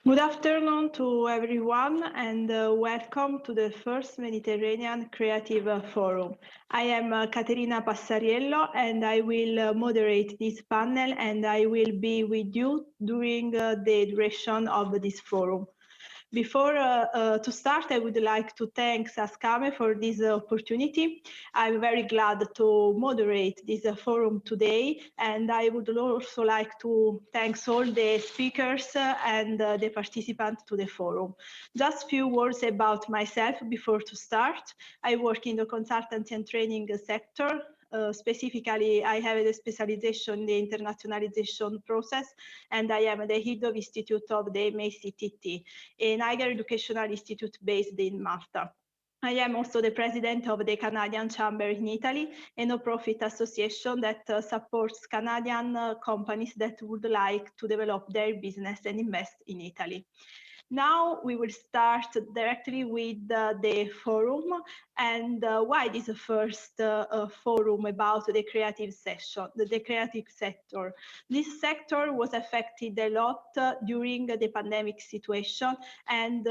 Good afternoon to everyone, and welcome to the first Mediterranean Creative Forum. I am Caterina Passariello, and I will moderate this panel, and I will be with you during the duration of this forum. Before to start, I would like to thank ASCAME for this opportunity. I'm very glad to moderate this forum today, and I would also like to thank all the speakers and the participants to the forum. Just a few words about myself before to start. I work in the consultancy and training sector. Specifically, I have a specialization in the internationalization process, and I am the head of Institute of the MACTT, an higher educational institute based in Malta. I am also the president of the Canadian Chamber in Italy, a no-profit association that supports Canadian companies that would like to develop their business and invest in Italy. Now we will start directly with the forum and why this is the first forum about the creative session, the creative sector. This sector was affected a lot during the pandemic situation, and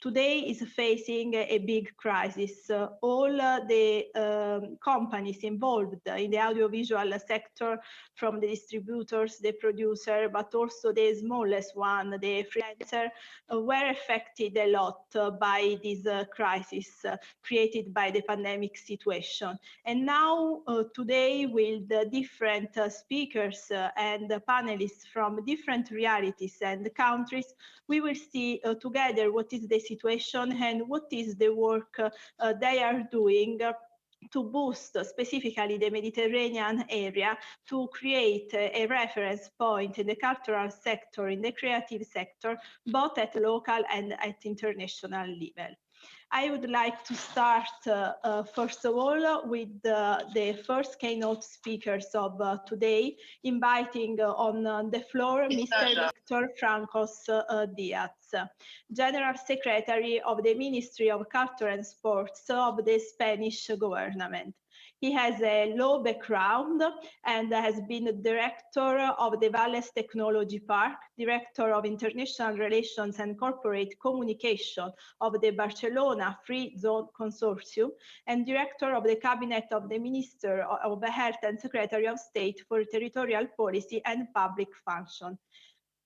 today is facing a big crisis. All the companies involved in the audiovisual sector, from the distributors, the producer, but also the smallest one, the freelancer, were affected a lot by this crisis created by the pandemic situation. And now, today, with the different speakers and panelists from different realities and countries, we will see together what is the situation and what is the work they are doing to boost specifically the Mediterranean area, to create a reference point in the cultural sector, in the creative sector, both at local and at international level. I would like to start, first of all, with the first keynote speakers of today, inviting on the floor Mr. Victor Francos Diaz, General Secretary of the Ministry of Culture and Sports of the Spanish government. He has a law background and has been director of the Valles Technology Park, director of International Relations and Corporate Communication of the Barcelona Free Zone Consortium, and director of the Cabinet of the Minister of Health and Secretary of State for Territorial Policy and Public Function.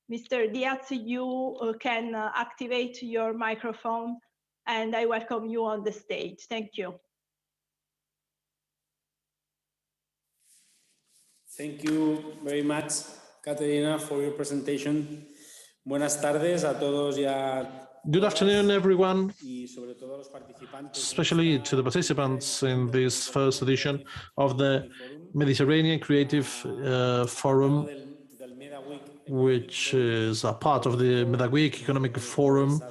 Mr. Diaz, you can activate your microphone, and I welcome you on the stage. Thank you. Thank you very much, Caterina, for your presentation. Buenas tardes a todos y a Good afternoon, everyone, especially to the participants in this first edition of the Mediterranean Creative Forum, which is a part of the MedaWeek Economic Forum.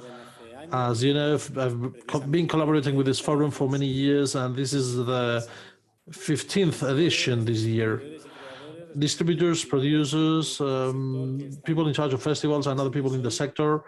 As you know, I've been collaborating with this forum for many years, and this is the 15th edition this year. Distributors, producers, people in charge of festivals and other people in the sector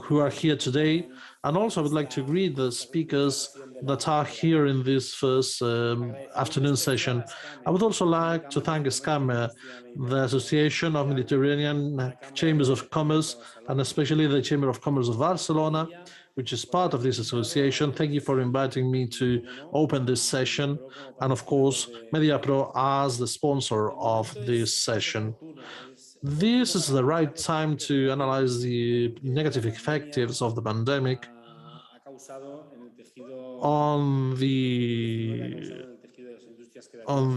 who are here today. And also I would like to greet the speakers that are here in this first afternoon session. I would also like to thank ASCAME, the Association of Mediterranean Chambers of Commerce, and especially the Chamber of Commerce of Barcelona, which is part of this association. Thank you for inviting me to open this session. And of course, Mediapro as the sponsor of this session. This is the right time to analyze the negative effects of the pandemic on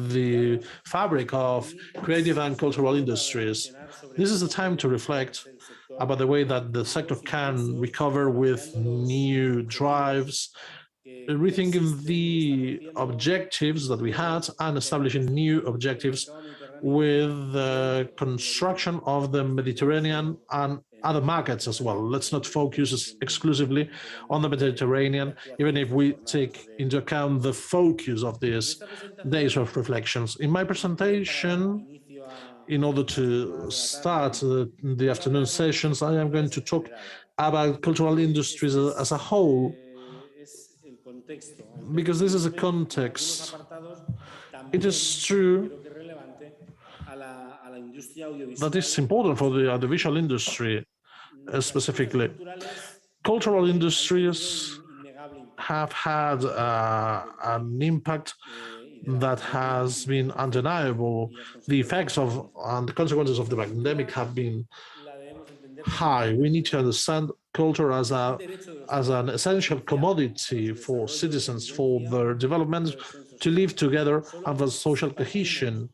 the fabric of creative and cultural industries. This is the time to reflect about the way that the sector can recover with new drives, rethinking the objectives that we had and establishing new objectives with the construction of the Mediterranean and other markets as well. Let's not focus exclusively on the Mediterranean, even if we take into account the focus of these days of reflections. In my presentation, in order to start the afternoon sessions, I am going to talk about cultural industries as a whole, because this is a context. It is true that it's important for the audiovisual industry specifically. Cultural industries have had an impact that has been undeniable. The effects of and the consequences of the pandemic have been high. We need to understand culture as an essential commodity for citizens, for their development, to live together, and for social cohesion.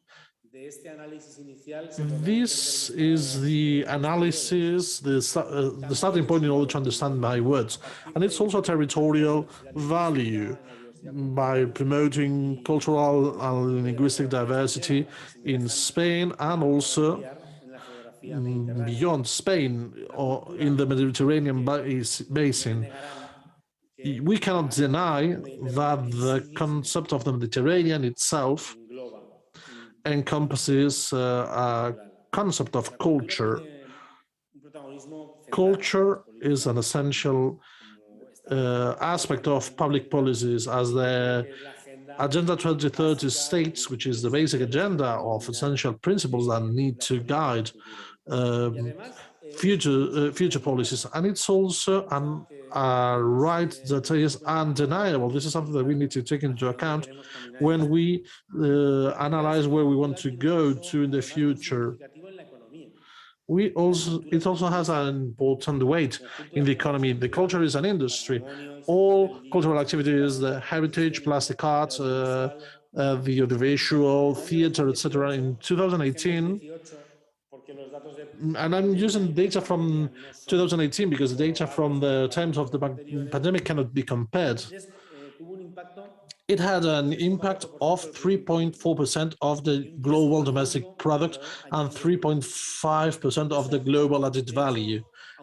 This is the analysis, the starting point in order to understand my words. And it's also a territorial value by promoting cultural and linguistic diversity in Spain and also beyond Spain or in the Mediterranean basin. We cannot deny that the concept of the Mediterranean itself encompasses a concept of culture. Culture is an essential aspect of public policies, as the Agenda 2030 states, which is the basic agenda of essential principles that need to guide future policies. And it's also a right that is undeniable. This is something that we need to take into account when we analyze where we want to go to in the future. It also has an important weight in the economy. The culture is an industry. All cultural activities, the heritage, plastic art, the audiovisual, theater, etc. In 2018, and I'm using data from 2018 because the data from the times of the pandemic cannot be compared. It had an impact of 3.4% of the global domestic product and 3.5% of the global added value.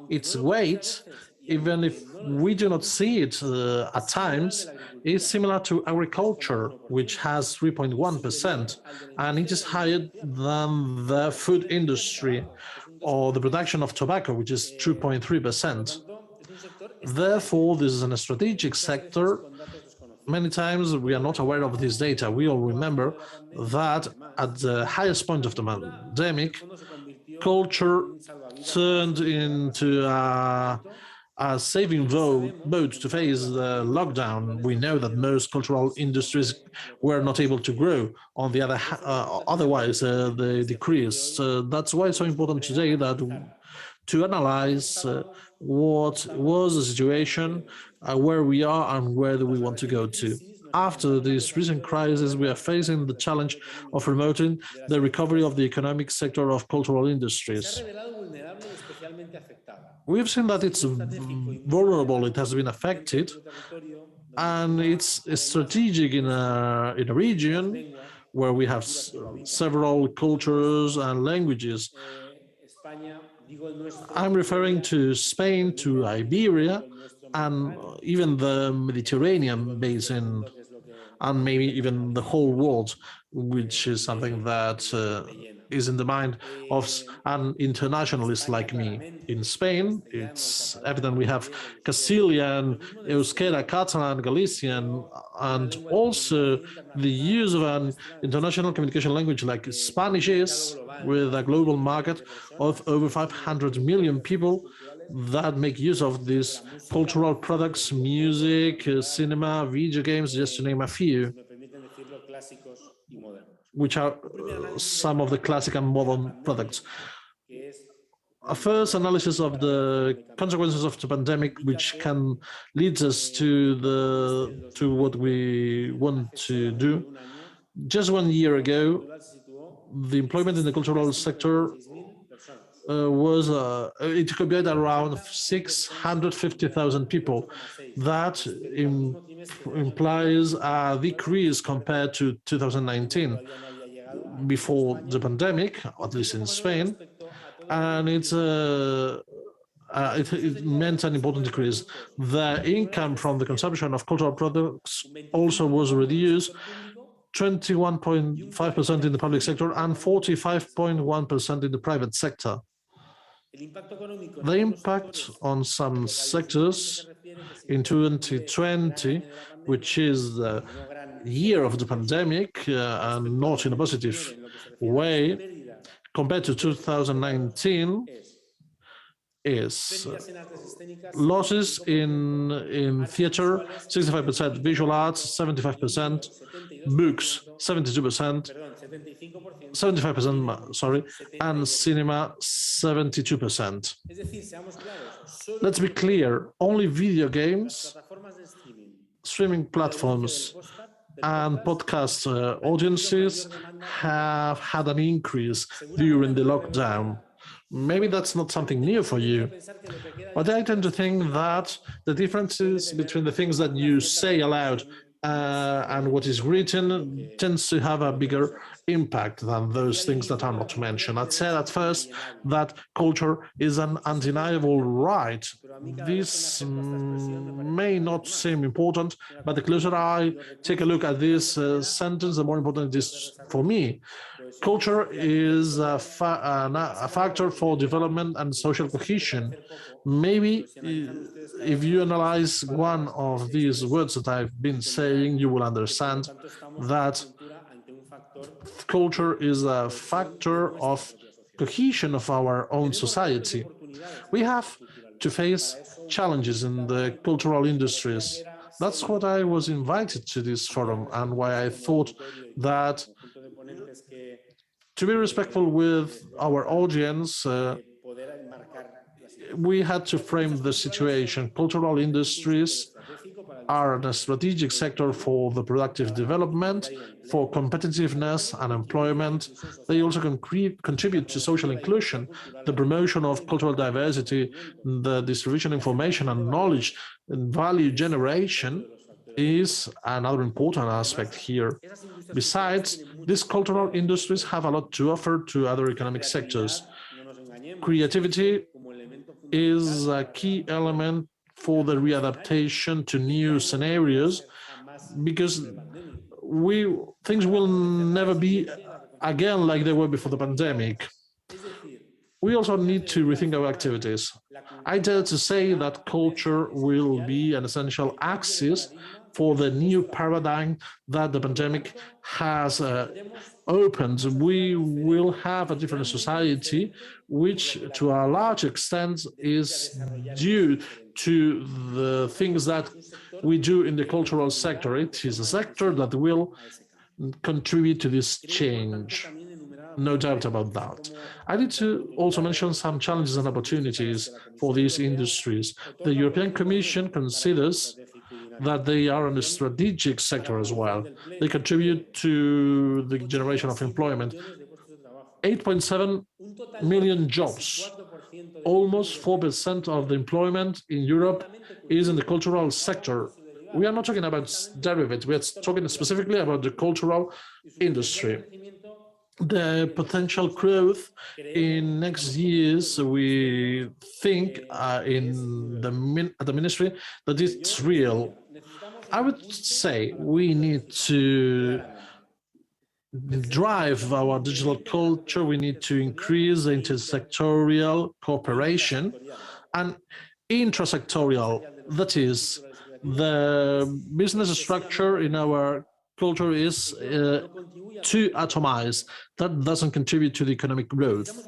Its weight, even if we do not see it at times, is similar to agriculture, which has 3.1%, and it is higher than the food industry or the production of tobacco, which is 2.3%. Therefore, this is a strategic sector. Many times we are not aware of this data. We all remember that at the highest point of the pandemic, culture turned into a saving boat to face the lockdown. We know that most cultural industries were not able to grow. On the other, otherwise they decreased. That's why it's so important today that to analyze what was the situation, where we are, and where do we want to go to. After this recent crisis, we are facing the challenge of promoting the recovery of the economic sector of cultural industries. We've seen that it's vulnerable, it has been affected, and it's strategic in a region where we have several cultures and languages. I'm referring to Spain, to Iberia, and even the Mediterranean basin, and maybe even the whole world, which is something that is in the mind of an internationalist like me. In Spain, it's evident we have Castilian, Euskera, Catalan, Galician, and also the use of an international communication language like Spanish is, with a global market of over 500 million people that make use of these cultural products, music, cinema, video games, just to name a few, which are some of the classic and modern products. A first analysis of the consequences of the pandemic, which can lead us to what we want to do. Just 1 year ago, the employment in the cultural sector it could be around 650,000 people. That implies a decrease compared to 2019. before the pandemic, at least in Spain, and it meant an important decrease. The income from the consumption of cultural products also was reduced 21.5% in the public sector and 45.1% in the private sector. The impact on some sectors in 2020, which is the year of the pandemic, and not in a positive way, compared to 2019, is losses in theater, 65%, visual arts, 75%, books, 72%, 75%, sorry, and cinema, 72%. Let's be clear, only video games, streaming platforms, and podcast audiences have had an increase during the lockdown. Maybe that's not something new for you, but I tend to think that the differences between the things that you say aloud and what is written tends to have a bigger impact than those things that are not mentioned. I'd said at first that culture is an undeniable right. This may not seem important, but the closer I take a look at this sentence, the more important it is for me. Culture is a factor for development and social cohesion. Maybe if you analyze one of these words that I've been saying, you will understand that culture is a factor of cohesion of our own society. We have to face challenges in the cultural industries. That's what I was invited to this forum and why I thought that to be respectful with our audience, we had to frame the situation. Cultural industries are a strategic sector for the productive development, for competitiveness and employment. They also contribute to social inclusion, the promotion of cultural diversity, the distribution of information and knowledge, and value generation is another important aspect here. Besides, these cultural industries have a lot to offer to other economic sectors. Creativity is a key element for the readaptation to new scenarios, because things will never be again like they were before the pandemic. We also need to rethink our activities. I dare to say that culture will be an essential axis for the new paradigm that the pandemic has opened. We will have a different society, which to a large extent is due to the things that we do in the cultural sector. It is a sector that will contribute to this change. No doubt about that. I need to also mention some challenges and opportunities for these industries. The European Commission considers that they are in a strategic sector as well. They contribute to the generation of employment. 8.7 million jobs, almost 4% of the employment in Europe is in the cultural sector. We are not talking about derivatives, we are talking specifically about the cultural industry. The potential growth in next years, we think at the ministry that it's real. I would say we need to drive our digital culture, we need to increase intersectorial cooperation and intrasectorial. That is, the business structure in our culture is too atomized. That doesn't contribute to the economic growth.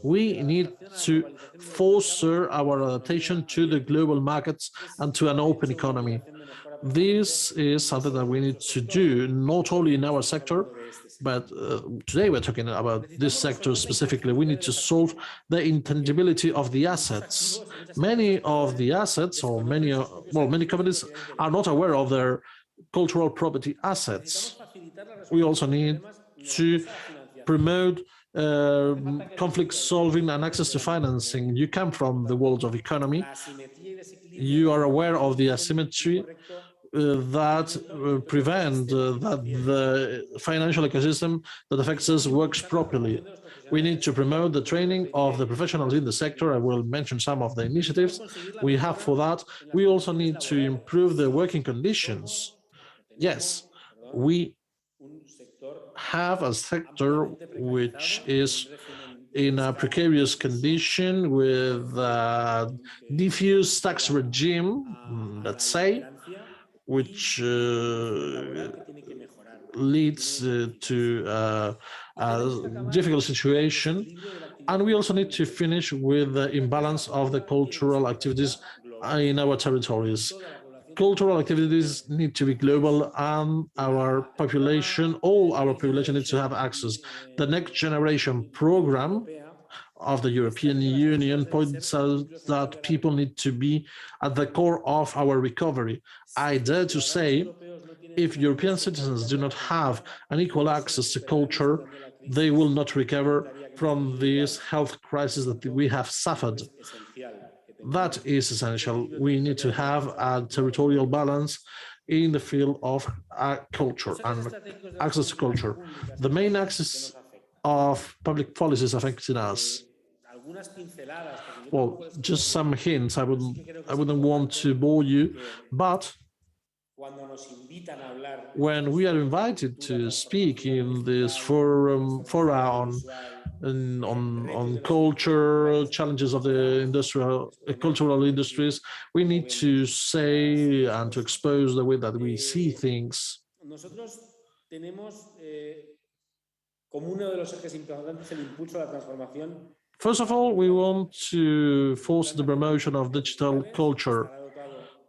We need to foster our adaptation to the global markets and to an open economy. This is something that we need to do, not only in our sector, but today we're talking about this sector specifically. We need to solve the intangibility of the assets. Many of the assets, or many companies are not aware of their cultural property assets. We also need to promote conflict solving and access to financing. You come from the world of economy. You are aware of the asymmetry that prevent that the financial ecosystem that affects us works properly. We need to promote the training of the professionals in the sector. I will mention some of the initiatives we have for that. We also need to improve the working conditions. Yes, we have a sector which is in a precarious condition with a diffuse tax regime, let's say, which leads to a difficult situation. And we also need to finish with the imbalance of the cultural activities in our territories. Cultural activities need to be global, and our population, all our population needs to have access. The Next Generation program of the European Union points out that people need to be at the core of our recovery. I dare to say, if European citizens do not have an equal access to culture, they will not recover from this health crisis that we have suffered. That is essential. We need to have a territorial balance in the field of culture and access to culture. The main axis of public policies affecting us. Well, just some hints. I wouldn't want to bore you, but when we are invited to speak in this fora on culture, challenges of the cultural industries, we need to say and to expose the way that we see things. First of all, we want to force the promotion of digital culture.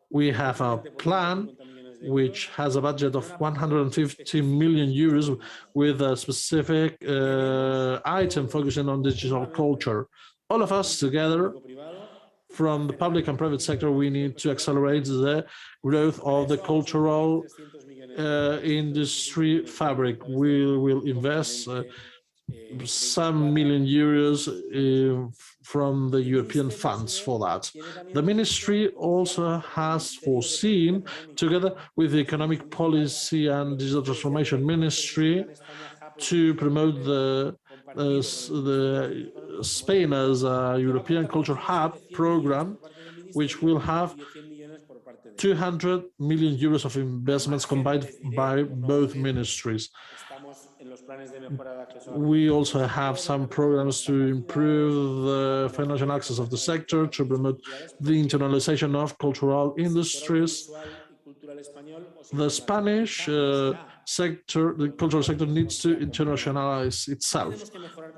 We have a plan which has a budget of 150 million euros with a specific item focusing on digital culture. All of us together, from the public and private sector, we need to accelerate the growth of the cultural industry fabric. We will invest some million euros from the European funds for that. The ministry also has foreseen, together with the Economic Policy and Digital Transformation Ministry, to promote the Spain as a European Culture Hub program, which will have 200 million euros of investments combined by both ministries. We also have some programs to improve the financial access of the sector, to promote the internationalization of cultural industries. The Spanish sector, the cultural sector, needs to internationalize itself.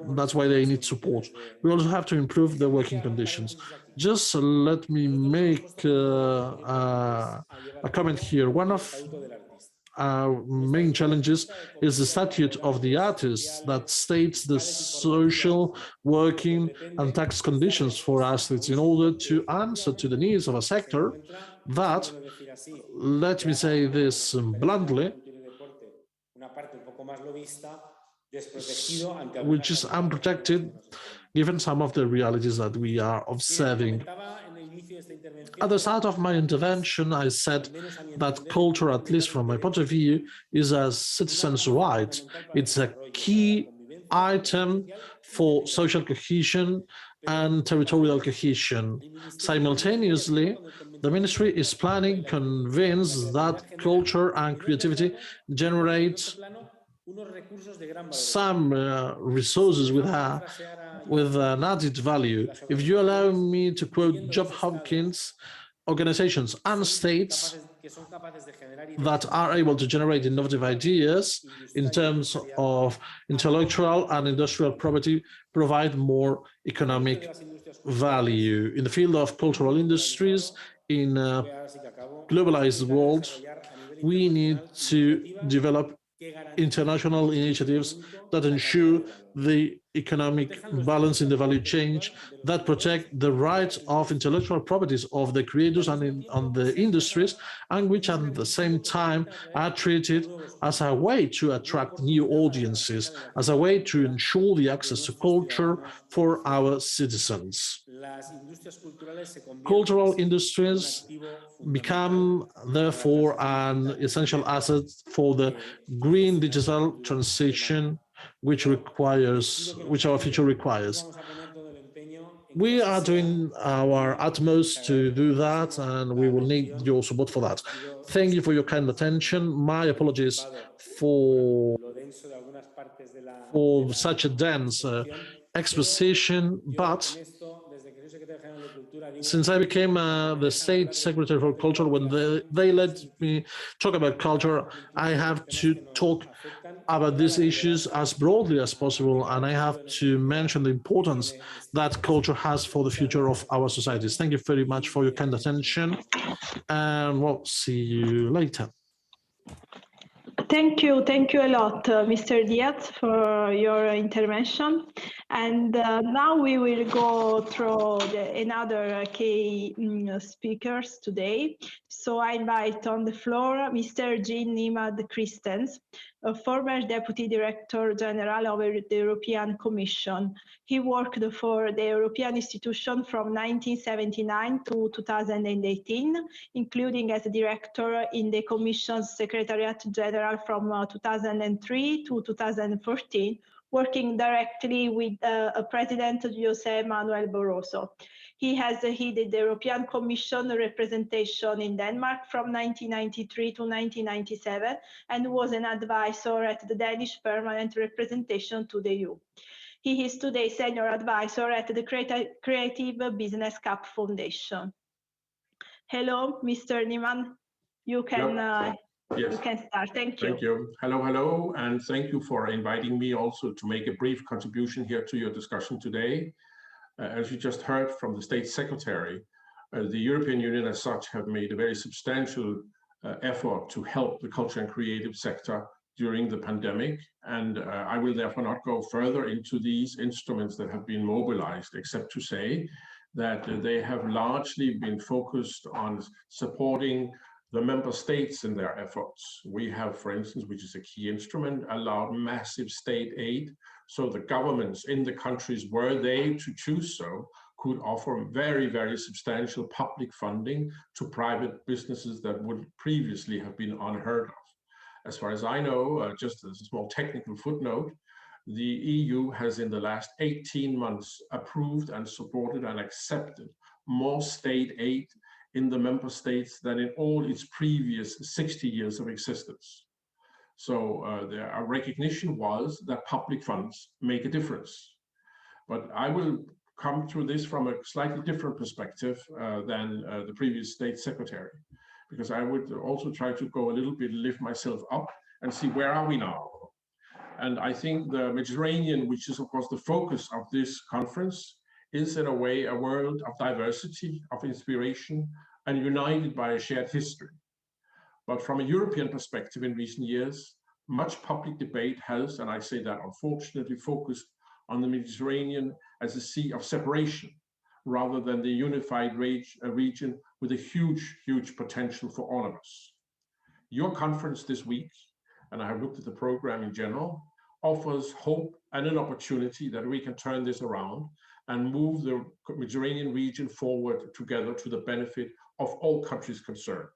That's why they need support. We also have to improve the working conditions. Just let me make a comment here. One of our main challenges is the statute of the artist that states the social, working, and tax conditions for athletes in order to answer to the needs of a sector that, let me say this bluntly, which is unprotected given some of the realities that we are observing. At the start of my intervention, I said that culture, at least from my point of view, is a citizen's right. It's a key item for social cohesion and territorial cohesion. Simultaneously, the ministry is planning, convinced that culture and creativity generate some resources with an added value. If you allow me to quote Job Hopkins, organizations and states that are able to generate innovative ideas in terms of intellectual and industrial property provide more economic value. In the field of cultural industries, in a globalized world, we need to develop international initiatives that ensure the economic balance in the value chain, that protect the rights of intellectual properties of the creators and on the industries, and which at the same time are treated as a way to attract new audiences, as a way to ensure the access to culture for our citizens. Cultural industries become, therefore, an essential asset for the green digital transition which our future requires. We are doing our utmost to do that, and we will need your support for that. Thank you for your kind attention. My apologies for such a dense exposition, but since I became the State Secretary for Culture, when they let me talk about culture, I have to talk about these issues as broadly as possible, and I have to mention the importance that culture has for the future of our societies. Thank you very much for your kind attention, and we'll see you later. Thank you a lot, Mr. Diaz, for your intervention. And now we will go through another key speakers today. So I invite on the floor Mr. Jean Nimad Christens, a former Deputy Director General of the European Commission. He worked for the European institution from 1979 to 2018, including as a director in the Commission's Secretariat General from 2003 to 2014, working directly with President José Manuel Barroso. He has headed the European Commission representation in Denmark from 1993 to 1997 and was an advisor at the Danish Permanent Representation to the EU. He is today Senior Advisor at the Creative Business Cup Foundation. Hello, Mr. Niemann. You can Yes. You can start. Thank you. Thank you. Hello, and thank you for inviting me also to make a brief contribution here to your discussion today. As you just heard from the State Secretary, the European Union as such have made a very substantial effort to help the culture and creative sector during the pandemic. And I will therefore not go further into these instruments that have been mobilized, except to say that they have largely been focused on supporting the member states in their efforts. We have, for instance, which is a key instrument, allowed massive state aid, so the governments in the countries were they to choose so could offer very, very substantial public funding to private businesses that would previously have been unheard of. As far as I know, just as a small technical footnote, the EU has in the last 18 months approved and supported and accepted more state aid in the member states than in all its previous 60 years of existence. So our recognition was that public funds make a difference. But I will come through this from a slightly different perspective than the previous State Secretary, because I would also try to go a little bit, lift myself up and see where are we now. And I think the Mediterranean, which is of course the focus of this conference, is in a way a world of diversity, of inspiration, and united by a shared history. But from a European perspective in recent years, much public debate has, and I say that unfortunately, focused on the Mediterranean as a sea of separation, rather than the unified region with a huge, huge potential for all of us. Your conference this week, and I have looked at the program in general, offers hope and an opportunity that we can turn this around and move the Mediterranean region forward together to the benefit of all countries concerned.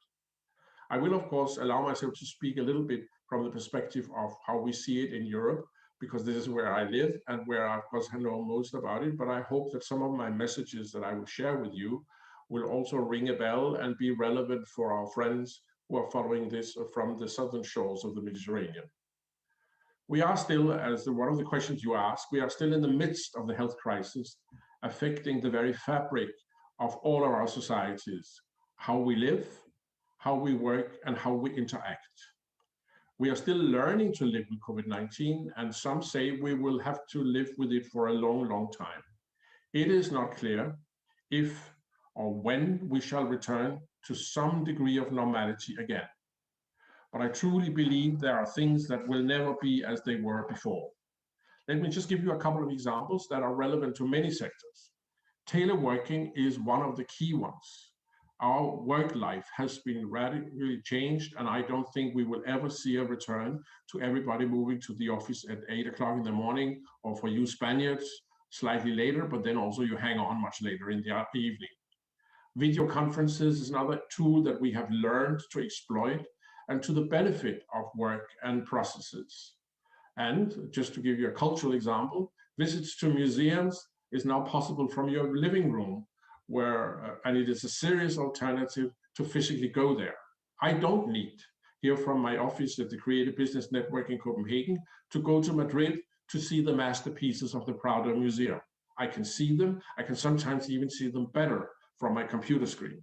I will, of course, allow myself to speak a little bit from the perspective of how we see it in Europe, because this is where I live and where I, of course, know most about it. But I hope that some of my messages that I will share with you will also ring a bell and be relevant for our friends who are following this from the southern shores of the Mediterranean. We are still, as one of the questions you asked, we are still in the midst of the health crisis, affecting the very fabric of all of our societies, how we live, how we work, and how we interact. We are still learning to live with COVID-19, and some say we will have to live with it for a long, long time. It is not clear if or when we shall return to some degree of normality again. But I truly believe there are things that will never be as they were before, Let me just give you a couple of examples that are relevant to many sectors. Teleworking is one of the key ones. Our work life has been radically changed, and I don't think we will ever see a return to everybody moving to the office at 8 o'clock in the morning, or for you Spaniards, slightly later, but then also you hang on much later in the evening. Video conferences is another tool that we have learned to exploit and to the benefit of work and processes. And just to give you a cultural example, visits to museums is now possible from your living room, where and it is a serious alternative to physically go there. I don't need, here from my office at the Creative Business Network in Copenhagen, to go to Madrid to see the masterpieces of the Prado Museum. I can see them, I can sometimes even see them better from my computer screen.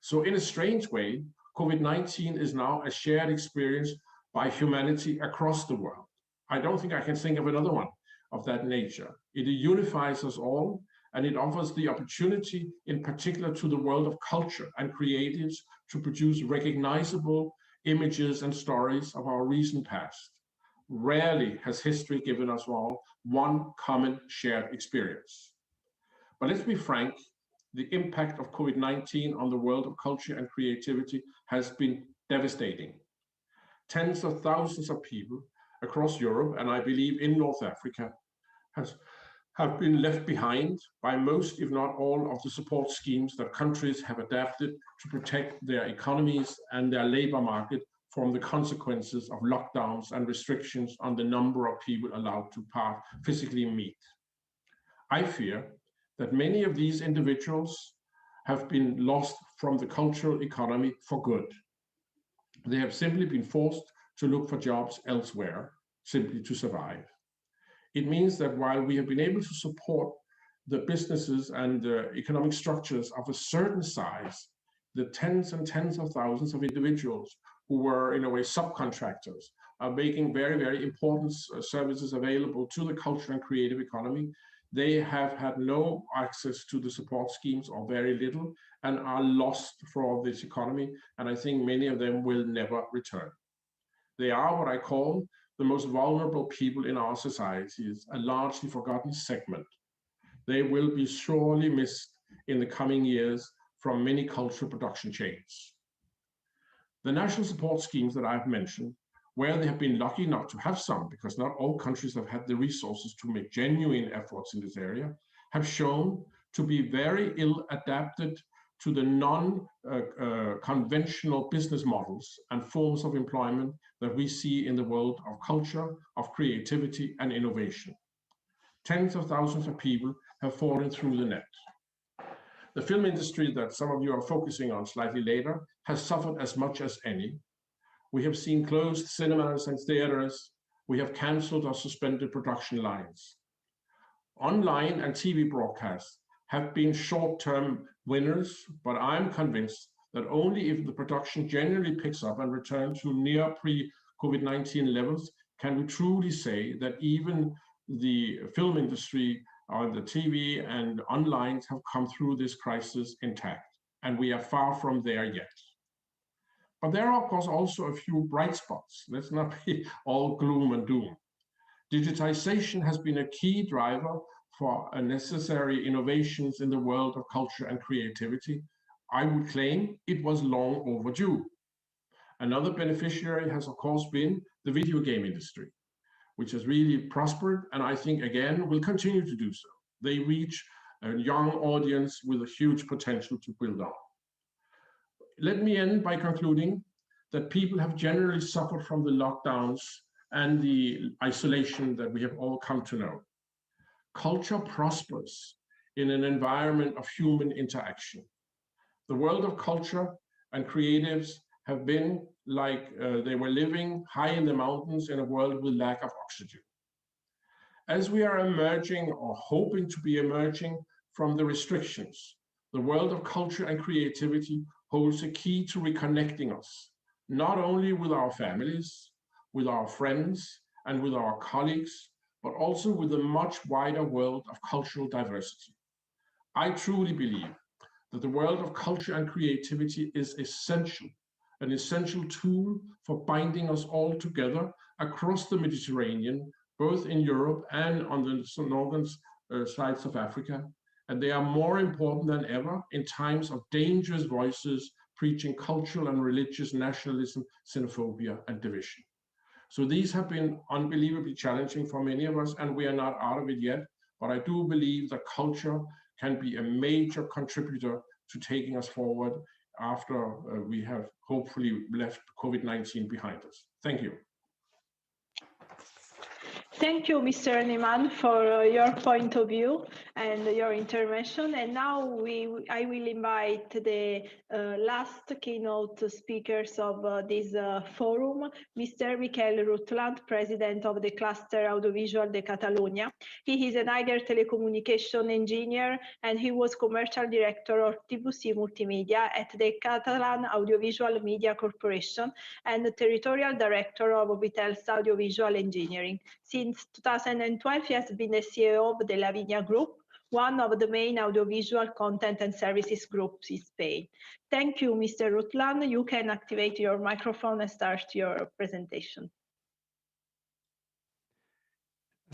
So in a strange way, COVID-19 is now a shared experience by humanity across the world. I don't think I can think of another one of that nature. It unifies us all, and it offers the opportunity, in particular to the world of culture and creatives, to produce recognizable images and stories of our recent past. Rarely has history given us all one common shared experience. But let's be frank, the impact of COVID-19 on the world of culture and creativity has been devastating. Tens of thousands of people across Europe, and I believe in North Africa, have been left behind by most, if not all, of the support schemes that countries have adapted to protect their economies and their labor market from the consequences of lockdowns and restrictions on the number of people allowed to physically meet. I fear that many of these individuals have been lost from the cultural economy for good. They have simply been forced to look for jobs elsewhere, simply to survive. It means that while we have been able to support the businesses and the economic structures of a certain size, the tens and tens of thousands of individuals who were in a way subcontractors are making very, very important services available to the culture and creative economy. They have had no access to the support schemes or very little and are lost for this economy. And I think many of them will never return. They are what I call the most vulnerable people in our societies, a largely forgotten segment. They will be sorely missed in the coming years from many cultural production chains. The national support schemes that I've mentioned, where they have been lucky not to have some, because not all countries have had the resources to make genuine efforts in this area, have shown to be very ill adapted to the non-conventional business models and forms of employment that we see in the world of culture, of creativity and innovation. Tens of thousands of people have fallen through the net. The film industry that some of you are focusing on slightly later has suffered as much as any. We have seen closed cinemas and theaters. We have canceled or suspended production lines. Online and TV broadcasts have been short-term winners, but I'm convinced that only if the production generally picks up and returns to near pre-COVID-19 levels can we truly say that even the film industry or the TV and online have come through this crisis intact, and we are far from there yet. But there are, of course, also a few bright spots. Let's not be all gloom and doom. Digitization has been a key driver for necessary innovations in the world of culture and creativity. I would claim it was long overdue. Another beneficiary has, of course, been the video game industry, which has really prospered, and I think, again, will continue to do so. They reach a young audience with a huge potential to build on. Let me end by concluding that people have generally suffered from the lockdowns and the isolation that we have all come to know. Culture prospers in an environment of human interaction. The world of culture and creatives have been like they were living high in the mountains in a world with lack of oxygen. As we are emerging or hoping to be emerging from the restrictions, the world of culture and creativity holds a key to reconnecting us, not only with our families, with our friends, and with our colleagues, but also with a much wider world of cultural diversity. I truly believe that the world of culture and creativity is essential, an essential tool for binding us all together across the Mediterranean, both in Europe and on the northern sides of Africa. And they are more important than ever in times of dangerous voices preaching cultural and religious nationalism, xenophobia, and division. So these have been unbelievably challenging for many of us, and we are not out of it yet. But I do believe that culture can be a major contributor to taking us forward after we have hopefully left COVID-19 behind us. Thank you. Thank you, Mr. Niemann, for your point of view and your intervention. And now I will invite the last keynote speakers of this forum, Mr. Miquel Rutland, President of the Cluster Audiovisual de Catalunya. He is an Niger telecommunication engineer, and he was Commercial Director of TVC Multimedia at the Catalan Audiovisual Media Corporation and the Territorial Director of Vitel's Audiovisual Engineering. Since 2012, he has been the CEO of the La Viña Group, one of the main audiovisual content and services groups in Spain. Thank you, Mr. Rutland. You can activate your microphone and start your presentation.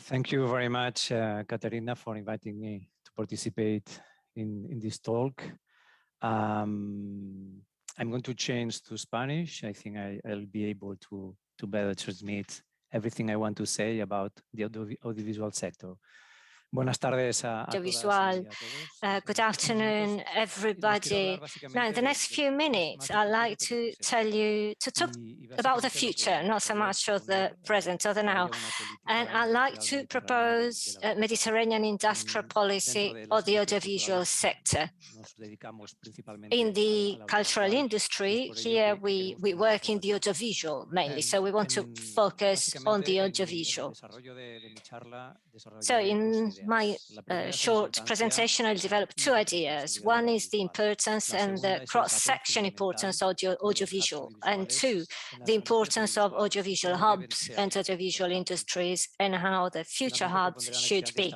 Thank you very much, Caterina, for inviting me to participate in this talk. I'm going to change to Spanish. I think I'll be able to better transmit everything I want to say about the audiovisual sector. Buenas tardes Audiovisual. Good afternoon, everybody. Now, in the next few minutes, I'd like to talk about the future, not so much of the present or the now. And I'd like to propose a Mediterranean industrial policy of the audiovisual sector. In the cultural industry, here we work in the audiovisual mainly, so we want to focus on the audiovisual. So in my short presentation, I'll develop two ideas. One is the importance and the cross-section importance of audiovisual, and two, the importance of audiovisual hubs and audiovisual industries and how the future hubs should be.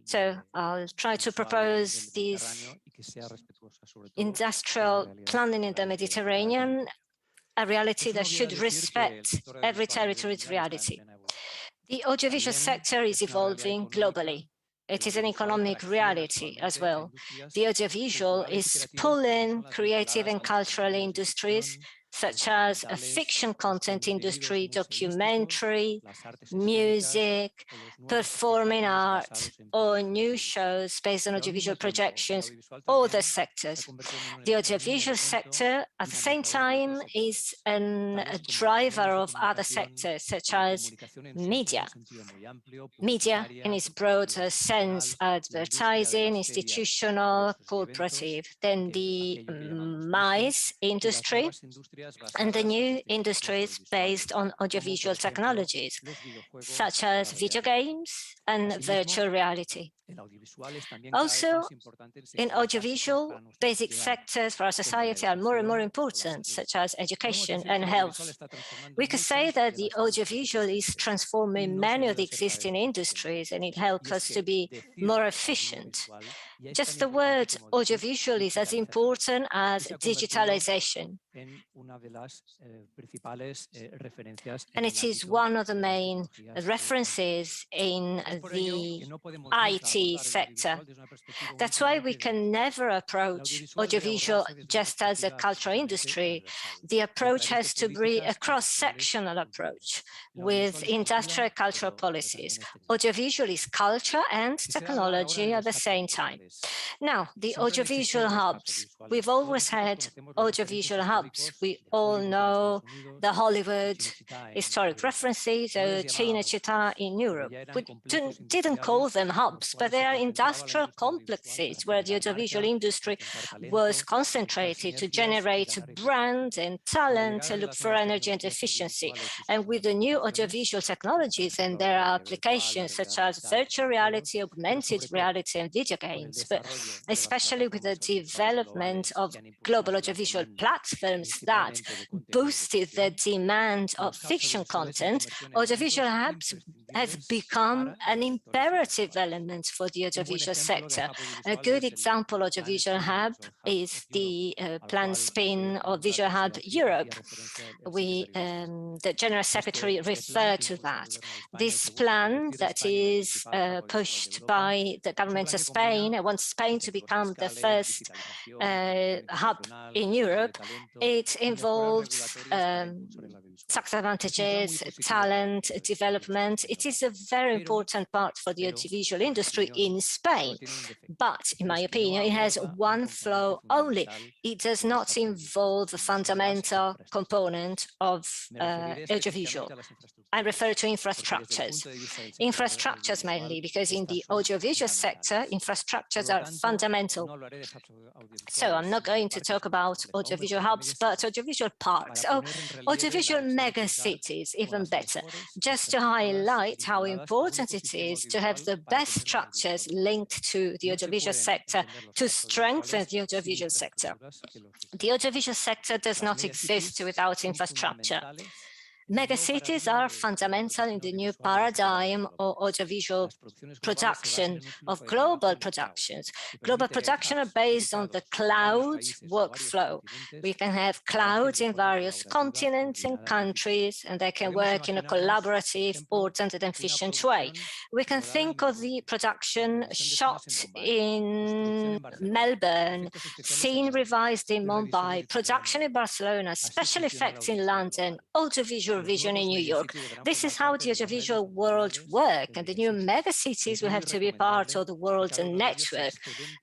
So I'll try to propose this industrial planning in the Mediterranean, a reality that should respect every territory's reality. The audiovisual sector is evolving globally. It is an economic reality as well. The audiovisual is pulling creative and cultural industries such as a fiction content industry, documentary, music, performing art, or new shows based on audiovisual projections, all the sectors. The audiovisual sector, at the same time, is a driver of other sectors, such as media. Media, in its broader sense, advertising, institutional, corporative. Then the MICE industry, and the new industries based on audiovisual technologies, such as video games and virtual reality. Also, in audiovisual, basic sectors for our society are more and more important, such as education and health. We could say that the audiovisual is transforming many of the existing industries, and it helps us to be more efficient. Just the word audiovisual is as important as digitalization. And it is one of the main references in the IT sector. That's why we can never approach audiovisual just as a cultural industry. The approach has to be a cross-sectional approach with industrial cultural policies. Audiovisual is culture and technology at the same time. Now, the audiovisual hubs. We've always had audiovisual hubs. We all know the Hollywood historic references, Cinecittà in Europe. We didn't call them hubs, but they are industrial complexes where the audiovisual industry was concentrated to generate brand and talent and look for energy and efficiency. And with the new audiovisual technologies and their applications such as virtual reality, augmented reality, and video games, segment, but especially with the development of global audiovisual platforms that boosted the demand of fiction content, audiovisual hubs have become an imperative element for the audiovisual sector. A good example audiovisual hub is the planned spin of Visual Hub Europe. The General Secretary referred to that. This plan that is pushed by the government of Spain, wants Spain to become the first hub in Europe. It involves tax advantages, talent development. It is a very important part for the audiovisual industry in Spain. But in my opinion, it has one flaw only. It does not involve the fundamental component of audiovisual. I refer to infrastructures. Infrastructures mainly, because in the audiovisual sector, infrastructures are fundamental. So I'm not going to talk about audiovisual hubs, but audiovisual parks, or audiovisual mega cities, even better, just to highlight how important it is to have the best structures linked to the audiovisual sector to strengthen the audiovisual sector. The audiovisual sector does not exist without infrastructure. Megacities are fundamental in the new paradigm of audiovisual production, of global productions. Global production are based on the cloud workflow. We can have clouds in various continents and countries, and they can work in a collaborative, ordered and efficient way. We can think of the production shot in Melbourne, scene revised in Mumbai, production in Barcelona, special effects in London, audiovisual vision in New York. This is how the audiovisual world works, and the new megacities will have to be part of the world network.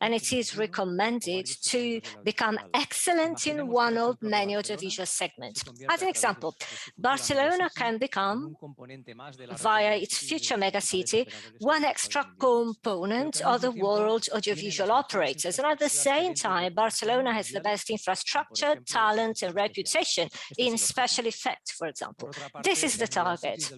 And it is recommended to become excellent in one of many audiovisual segments. As an example, Barcelona can become, via its future megacity, one extra component of the world's audiovisual operators. And at the same time, Barcelona has the best infrastructure, talent, and reputation in special effects, for example. This is the target.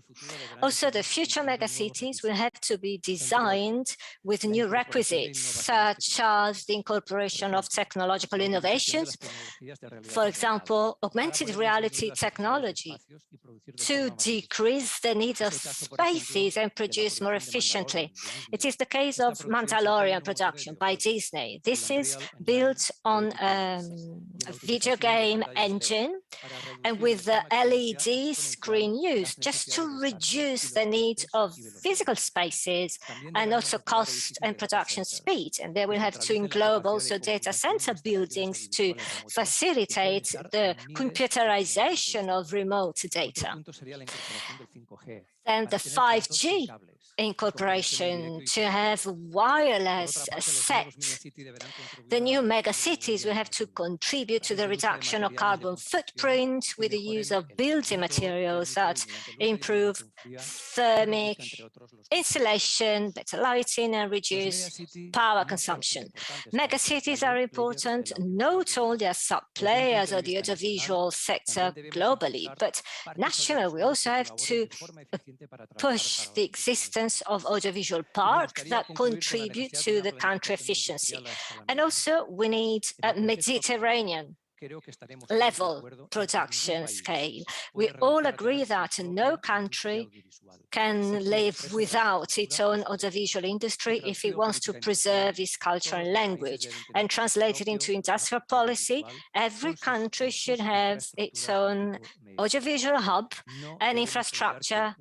Also, the future megacities will have to be designed with new requisites, such as the incorporation of technological innovations, for example, augmented reality technology, to decrease the need of spaces and produce more efficiently. It is the case of Mandalorian production by Disney. This is built on a video game engine and with the LED screen used, just to reduce the need of physical spaces and also cost and production speed. And they will have to englobe also data center buildings to facilitate the computerization of remote data. And the 5G incorporation to have wireless sets. The new megacities will have to contribute to the reduction of carbon footprint with the use of building materials that improve thermic insulation, better lighting, and reduce power consumption. Megacities are important not only as sub-players of the audiovisual sector globally, but nationally we also have to push the existence of audiovisual parks that contribute to the country efficiency. And also we need a Mediterranean level production scale. We all agree that no country can live without its own audiovisual industry if it wants to preserve its culture and language. And translated into industrial policy, every country should have its own audiovisual hub and infrastructure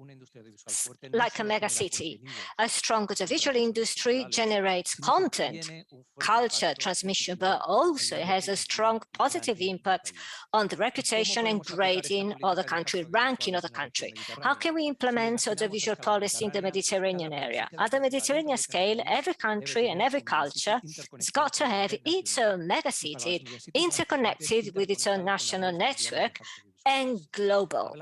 like a megacity. A strong audiovisual industry generates content, culture, transmission, but also has a strong positive impact on the reputation and grading of the country, ranking of the country. How can we implement audiovisual policy in the Mediterranean area? At the Mediterranean scale, every country and every culture has got to have its own megacity interconnected with its own national network and global.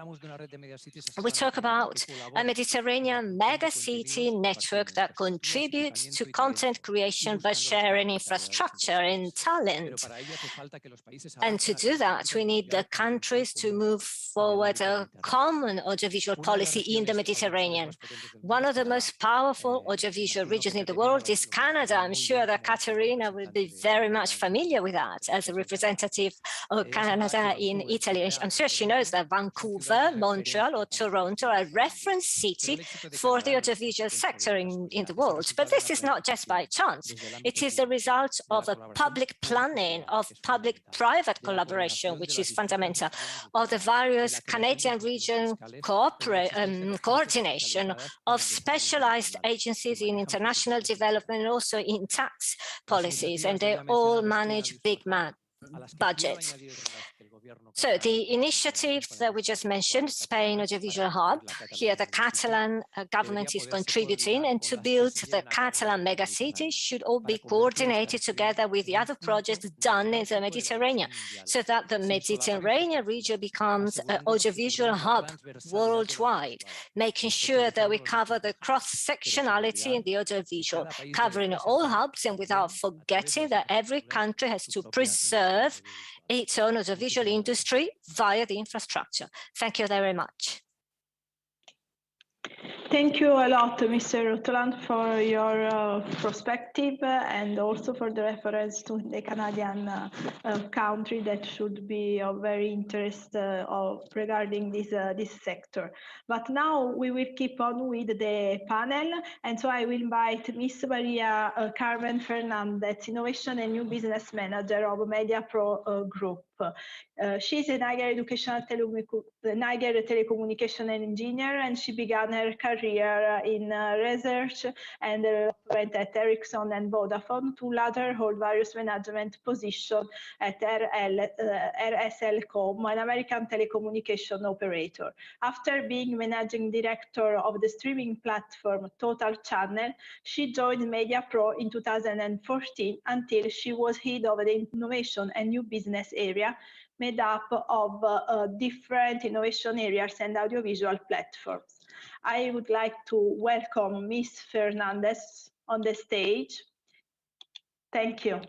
We talk about a Mediterranean megacity network that contributes to content creation by sharing infrastructure and talent. And to do that, we need the countries to move forward a common audiovisual policy in the Mediterranean. One of the most powerful audiovisual regions in the world is Canada. I'm sure that Caterina will be very much familiar with that as a representative of Canada in Italy. I'm sure she knows that Vancouver, Montreal, or Toronto are a reference city for the audiovisual sector in the world. But this is not just by chance. It is the result of a public planning, of public-private collaboration, which is fundamental, of the various Canadian region coordination of specialized agencies in international development and also in tax policies, and they all manage big budgets. So the initiative that we just mentioned, Spain Audiovisual Hub, here the Catalan government is contributing, and to build the Catalan megacity should all be coordinated together with the other projects done in the Mediterranean, so that the Mediterranean region becomes an audiovisual hub worldwide, making sure that we cover the cross-sectionality in the audiovisual, covering all hubs and without forgetting that every country has to preserve its own audiovisual industry via the infrastructure. Thank you very much. Thank you a lot, Mr. Rutland, for your perspective and also for the reference to the Canadian country that should be of very interest regarding this sector. But now we will keep on with the panel, and so I will invite Ms. Maria Carmen Fernandez, Innovation and New Business Manager of Mediapro Group. She's a Niger telecommunication engineer, and she began her career in research and development at Ericsson and Vodafone, to later hold various management positions at RSLcom, an American telecommunication operator. After being managing director of the streaming platform Total Channel, she joined Mediapro in 2014 until she was head of the innovation and new business area, made up of different innovation areas and audiovisual platforms. I would like to welcome Ms. Fernandez on the stage. Thank you.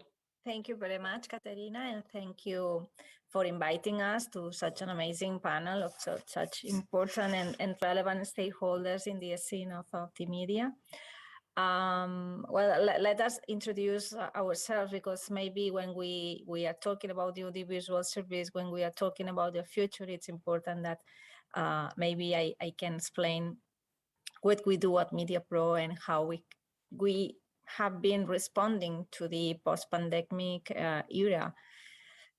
Thank you very much, Caterina, and thank you for inviting us to such an amazing panel of such important and relevant stakeholders in the scene of the media. Well, let us introduce ourselves, because maybe when we are talking about the audiovisual service, when we are talking about the future, it's important that maybe I can explain what we do at Mediapro and how we have been responding to the post-pandemic era.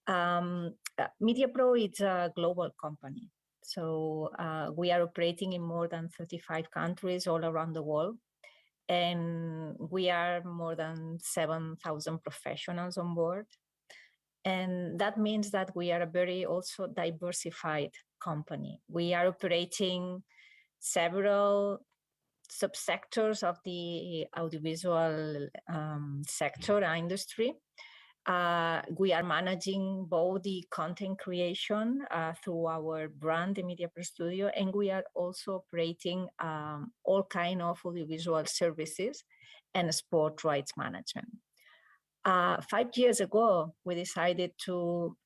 Mediapro is a global company. So we are operating in more than 35 countries all around the world. And we are more than 7,000 professionals on board. And that means that we are a very also diversified company. We are operating several subsectors of the audiovisual sector industry. We are managing both the content creation through our brand, the Mediapro Studio, and we are also operating all kinds of audiovisual services and sport rights management. 5 years ago, we decided to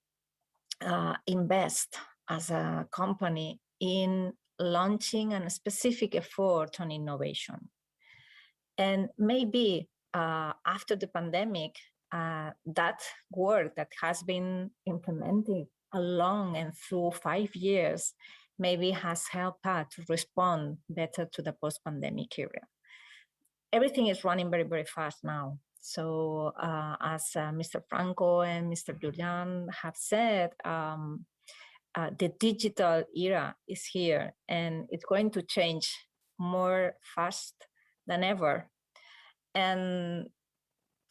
invest as a company in launching a specific effort on innovation. And maybe after the pandemic, that work that has been implemented along and through 5 years maybe has helped us to respond better to the post-pandemic era. Everything is running very, very fast now. So as Mr. Franco and Mr. Julian have said, the digital era is here, and it's going to change more fast than ever. And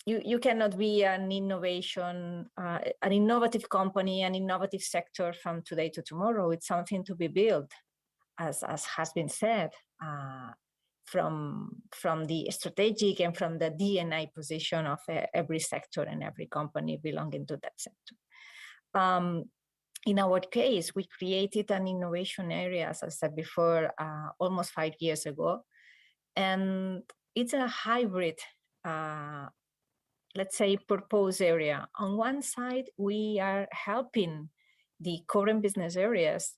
you cannot be an innovative company, an innovative sector from today to tomorrow. It's something to be built, as has been said, from the strategic and from the DNA position of every sector and every company belonging to that sector. in our case, we created an innovation area, as I said before, almost 5 years ago. And it's a hybrid, let's say, purpose area. On one side, we are helping the current business areas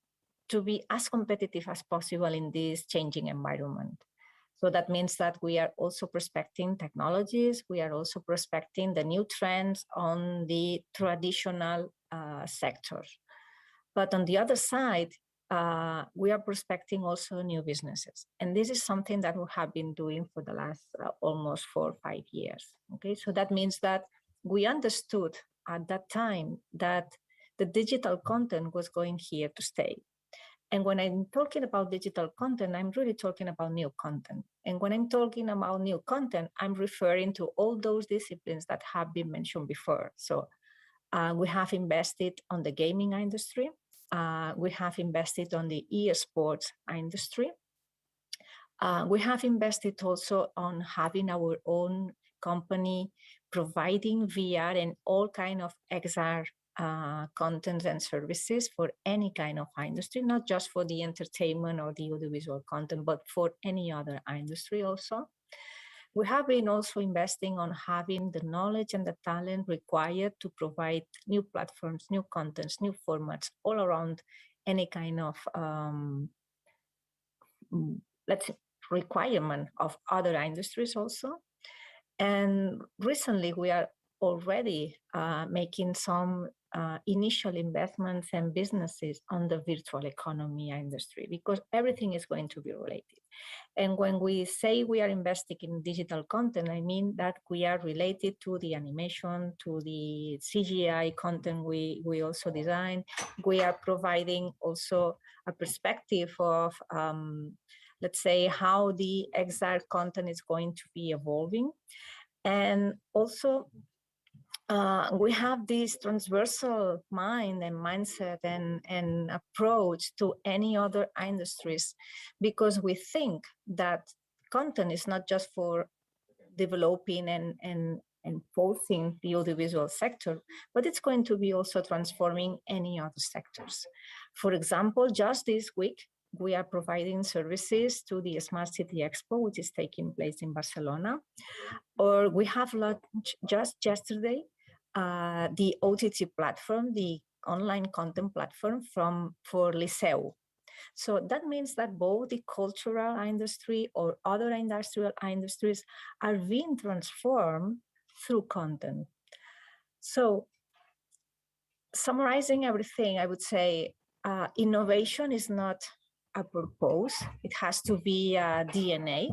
to be as competitive as possible in this changing environment. So that means that we are also prospecting technologies. We are also prospecting the new trends on the traditional sectors. But on the other side, we are prospecting also new businesses. And this is something that we have been doing for the last almost 4 or 5 years. Okay, so that means that we understood at that time that the digital content was going here to stay. And when I'm talking about digital content, I'm really talking about new content. And when I'm talking about new content, I'm referring to all those disciplines that have been mentioned before. So we have invested on the gaming industry. We have invested on the esports industry. We have invested also on having our own company providing VR and all kind of XR content and services for any kind of industry, not just for the entertainment or the audiovisual content, but for any other industry also. We have been also investing on having the knowledge and the talent required to provide new platforms, new contents, new formats all around any kind of let's say, requirement of other industries also. And recently we are already making some initial investments and businesses on the virtual economy industry, because everything is going to be related. And when we say we are investing in digital content, I mean that we are related to the animation, to the CGI content we also design. We are providing also a perspective of, let's say, how the XR content is going to be evolving. And also, we have this transversal mind and mindset and approach to any other industries, because we think that content is not just for developing and enforcing the audiovisual sector, but it's going to be also transforming any other sectors. For example, just this week, we are providing services to the Smart City Expo, which is taking place in Barcelona. Or we have launched just yesterday the OTT platform, the online content platform for Liceu. So that means that both the cultural industry or other industrial industries are being transformed through content. So summarizing everything, I would say innovation is not a purpose. It has to be a DNA.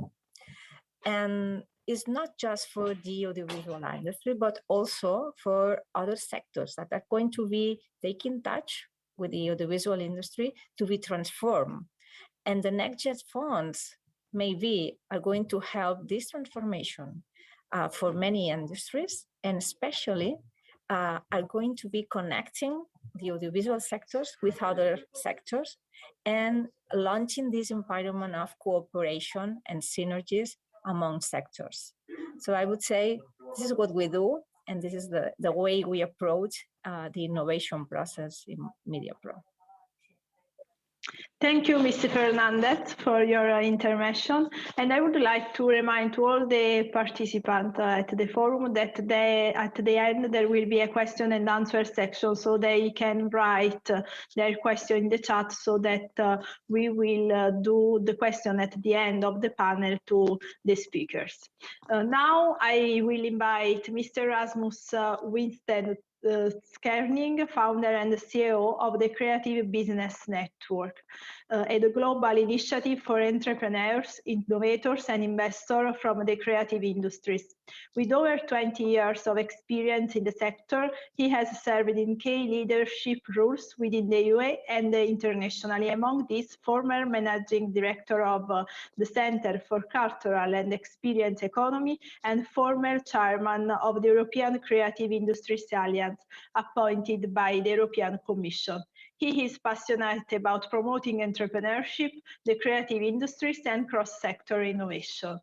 And it's not just for the audiovisual industry, but also for other sectors that are going to be taking touch with the audiovisual industry to be transformed. And the next gen funds maybe are going to help this transformation for many industries, and especially are going to be connecting the audiovisual sectors with other sectors and launching this environment of cooperation and synergies among sectors. So I would say this is what we do, and this is the way we approach the innovation process in Mediapro. Thank you, Mr. Fernandez, for your intervention. And I would like to remind to all the participants at the forum that at the end there will be a question and answer section, so they can write their question in the chat, so that we will do the question at the end of the panel to the speakers. Now I will invite Mr. Rasmus Winstead Skerning, founder and CEO of the Creative Business Network, a global initiative for entrepreneurs, innovators, and investors from the creative industries. With over 20 years of experience in the sector, he has served in key leadership roles within the UE and internationally. Among these, former managing director of the Center for Cultural and Experience Economy and former chairman of the European Creative Industries Alliance, appointed by the European Commission. He is passionate about promoting entrepreneurship, the creative industries, and cross-sector innovation.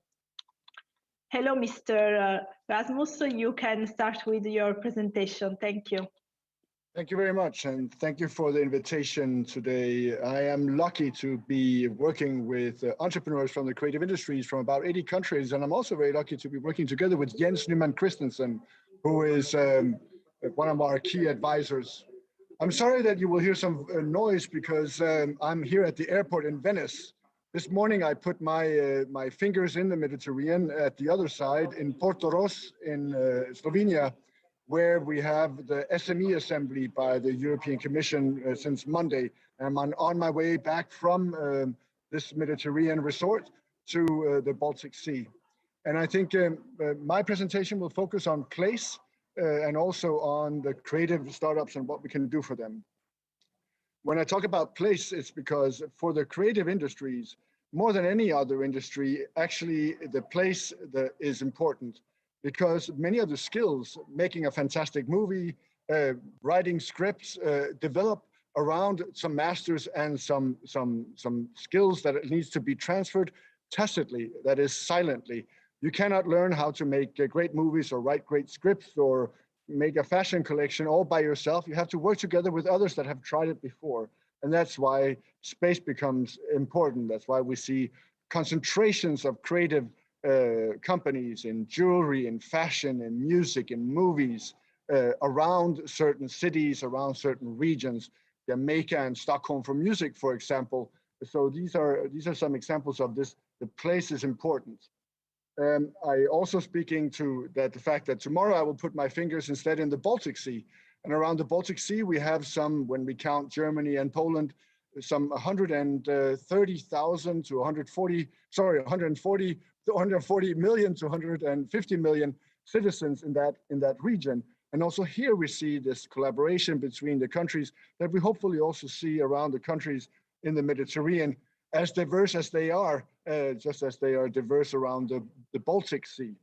Hello, Mr. Rasmus. You can start with your presentation. Thank you. Thank you very much, and thank you for the invitation today. I am lucky to be working with entrepreneurs from the creative industries from about 80 countries, and I'm also very lucky to be working together with Jens Nyman Christensen, who is one of our key advisors. I'm sorry that you will hear some noise because I'm here at the airport in Venice. This morning I put my fingers in the Mediterranean at the other side in Portorož in Slovenia, where we have the SME assembly by the European Commission since Monday. I'm on my way back from this Mediterranean resort to the Baltic Sea. And I think my presentation will focus on place and also on the creative startups and what we can do for them. When I talk about place, it's because for the creative industries, more than any other industry, actually the place is important. Because many of the skills, making a fantastic movie, writing scripts, develop around some masters and some skills that it needs to be transferred tacitly, that is silently. You cannot learn how to make great movies or write great scripts or make a fashion collection all by yourself. You have to work together with others that have tried it before. And that's why space becomes important. That's why we see concentrations of creative companies in jewelry, in fashion, in music, in movies, around certain cities, around certain regions. Jamaica and Stockholm for music, for example. So these are some examples of this. The place is important. I also speaking to the fact that tomorrow I will put my fingers instead in the Baltic Sea. And around the Baltic Sea, we have some, when we count Germany and Poland, some 130,000 to 140 million to 150 million citizens in that region. And also here we see this collaboration between the countries that we hopefully also see around the countries in the Mediterranean, as diverse as they are, just as they are diverse around the Baltic Sea.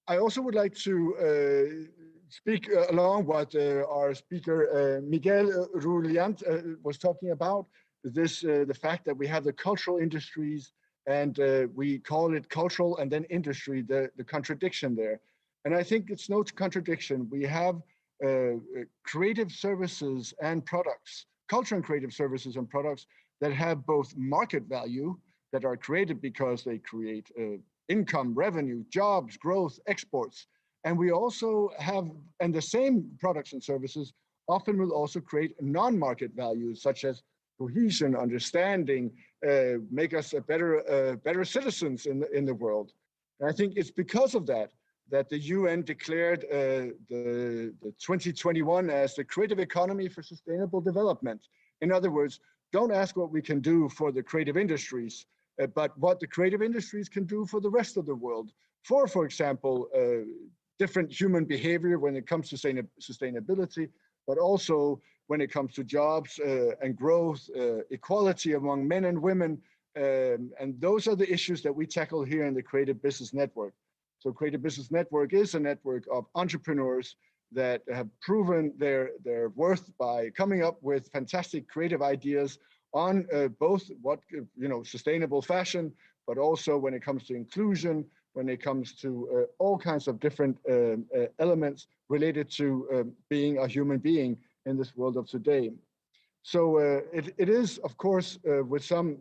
I also would like to speak along what our speaker Miguel Ruliant was talking about, the fact that we have the cultural industries and we call it cultural and then industry, the contradiction there. And I think it's no contradiction. We have creative services and products, culture and creative services and products that have both market value, that are created because they create income, revenue, jobs, growth, exports. And we also have, and the same products and services often will also create non-market values, such as cohesion, understanding, make us a better citizens in the world. And I think it's because of that the UN declared the 2021 as the creative economy for sustainable development. In other words, don't ask what we can do for the creative industries, but what the creative industries can do for the rest of the world. For example, different human behavior when it comes to sustainability, but also when it comes to jobs and growth, equality among men and women. And those are the issues that we tackle here in the Creative Business Network. So Creative Business Network is a network of entrepreneurs that have proven their worth by coming up with fantastic creative ideas on both sustainable fashion, but also when it comes to inclusion, when it comes to all kinds of different elements related to being a human being in this world of today. So it is, of course, with some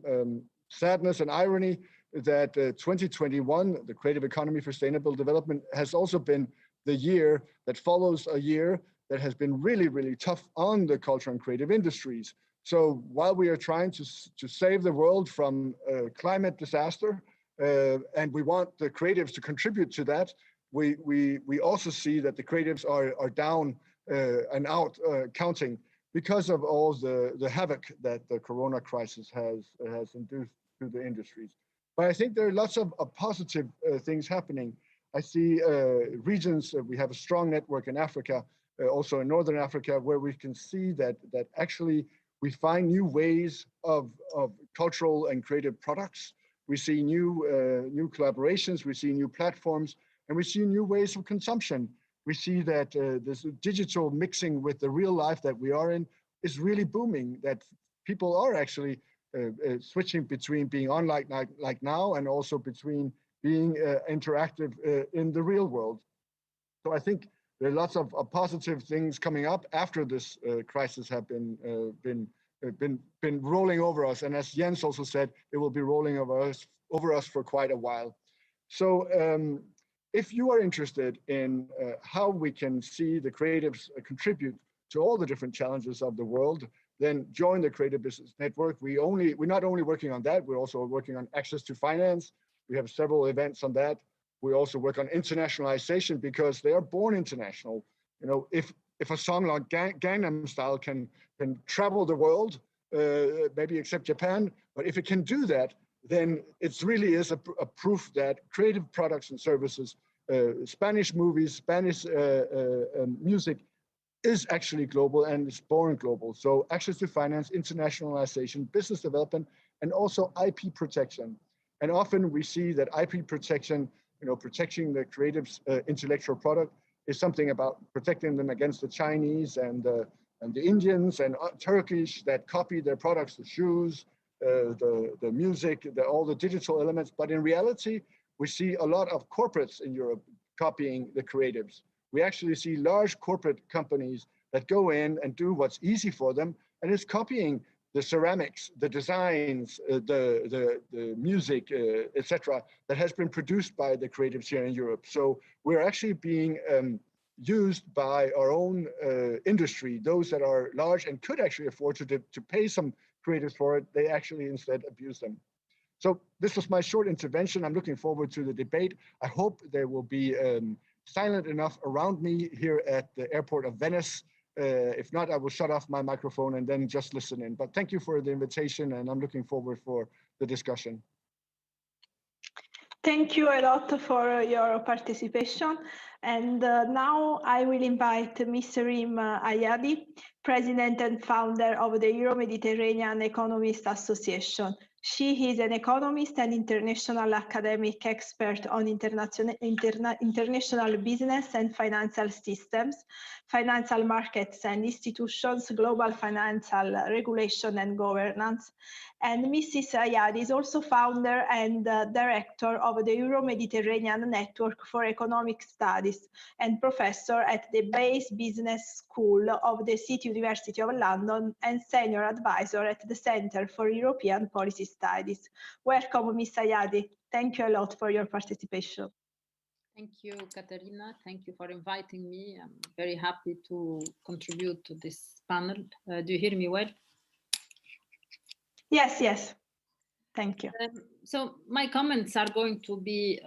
sadness and irony that 2021, the Creative Economy for Sustainable Development, has also been the year that follows a year that has been really, really tough on the culture and creative industries. So while we are trying to save the world from climate disaster, and we want the creatives to contribute to that, we also see that the creatives are down and out counting because of all the havoc that the Corona crisis has induced to the industries. But I think there are lots of positive things happening. I see regions, we have a strong network in Africa, also in Northern Africa, where we can see that actually we find new ways of cultural and creative products. We see new collaborations, we see new platforms, and we see new ways of consumption. We see that this digital mixing with the real life that we are in is really booming, that people are actually switching between being online like now and also between being interactive in the real world. So I think There are lots of positive things coming up after this crisis have been rolling over us. And as Jens also said, it will be rolling over us for quite a while. So if you are interested in how we can see the creatives contribute to all the different challenges of the world, then join the Creative Business Network. We're not only working on that, we're also working on access to finance. We have several events on that. We also work on internationalization because they are born international. You know, if a song like Gangnam Style can travel the world, maybe except Japan, but if it can do that, then it really is a proof that creative products and services, Spanish movies, Spanish music is actually global and it's born global. So access to finance, internationalization, business development, and also IP protection. And often we see that IP protection, you know, protecting the creative's intellectual product is something about protecting them against the Chinese and the Indians and Turkish that copy their products, the shoes, the music, all the digital elements. But in reality, we see a lot of corporates in Europe copying the creatives. We actually see large corporate companies that go in and do what's easy for them, and is copying the ceramics, the designs, the music, etc., that has been produced by the creatives here in Europe. So we're actually being used by our own industry. Those that are large and could actually afford to pay some creatives for it, they actually instead abuse them. So this was my short intervention. I'm looking forward to the debate. I hope there will be silent enough around me here at the airport of Venice. If not, I will shut off my microphone and then just listen in. But thank you for the invitation, and I'm looking forward for the discussion. Thank you a lot for your participation. And now I will invite Mr. Rim Ayadi, President and founder of the Euro-Mediterranean Economists Association. She is an economist and international academic expert on international business and financial systems, financial markets and institutions, global financial regulation and governance. And Mrs. Ayadi is also founder and director of the Euro-Mediterranean Network for Economic Studies and professor at the Bayes Business School of the City University of London and senior advisor at the Center for European Policy Studies. Welcome, Ms. Ayadi. Thank you a lot for your participation. Thank you, Katerina. Thank you for inviting me. I'm very happy to contribute to this panel. Do you hear me well? Yes, yes. Thank you. So my comments are going to be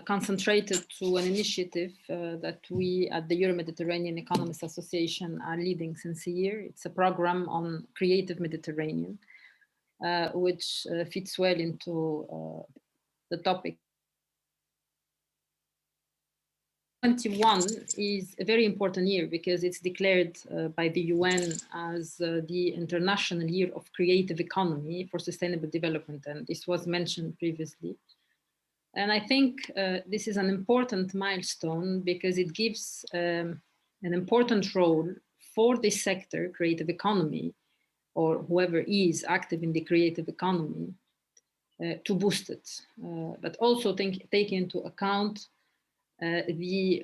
concentrated to an initiative that we at the Euro-Mediterranean Economists Association are leading since a year. It's a program on creative Mediterranean, which fits well into the topic. 2021 is a very important year because it's declared by the UN as the International Year of Creative Economy for Sustainable Development, and this was mentioned previously. And I think this is an important milestone because it gives an important role for this sector, creative economy, or whoever is active in the creative economy, to boost it, but also take into account the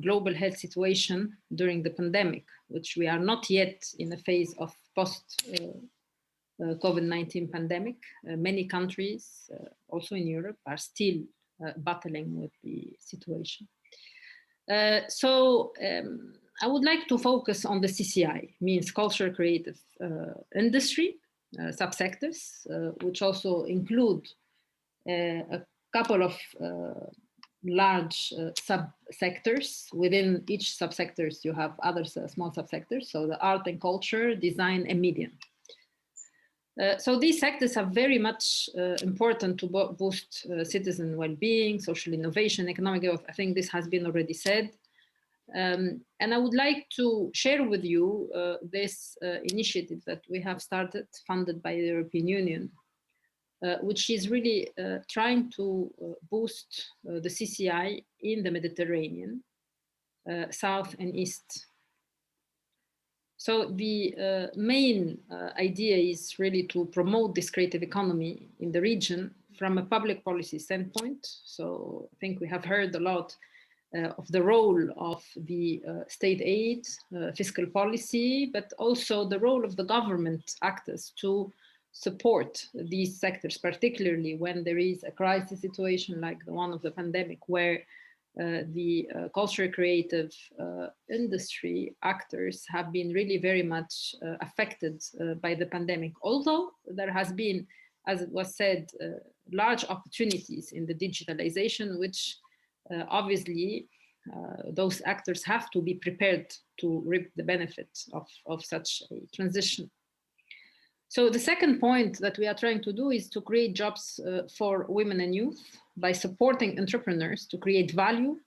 global health situation during the pandemic, which we are not yet in a phase of post-COVID-19 pandemic. Many countries, also in Europe, are still battling with the situation. So I would like to focus on the CCI, means culture, creative industry, subsectors, which also include a couple of large subsectors. Within each subsectors, you have other small subsectors. So the art and culture, design and media. So these sectors are very much important to boost citizen well-being, social innovation, economic growth. I think this has been already said. And I would like to share with you this initiative that we have started, funded by the European Union, which is really trying to boost the CCI in the Mediterranean, South and East. So the main idea is really to promote this creative economy in the region from a public policy standpoint. So I think we have heard a lot of the role of the state aid, fiscal policy, but also the role of the government actors to support these sectors, particularly when there is a crisis situation like the one of the pandemic, where the culture creative industry actors have been really very much affected by the pandemic. Although there has been, as it was said, large opportunities in the digitalization, which obviously those actors have to be prepared to reap the benefits of such a transition. So the second point that we are trying to do is to create jobs for women and youth by supporting entrepreneurs to create value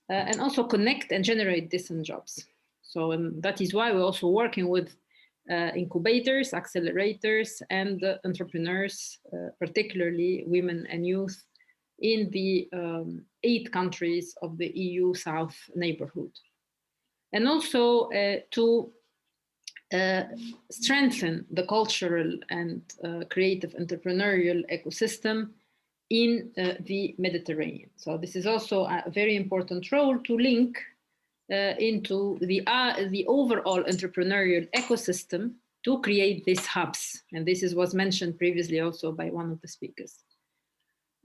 and also connect and generate decent jobs. So that is why we're also working with incubators, accelerators, and entrepreneurs, particularly women and youth, in the 8 countries of the EU South neighborhood. And also to strengthen the cultural and creative entrepreneurial ecosystem in the Mediterranean. So this is also a very important role to link into the overall entrepreneurial ecosystem to create these hubs. And this was mentioned previously also by one of the speakers.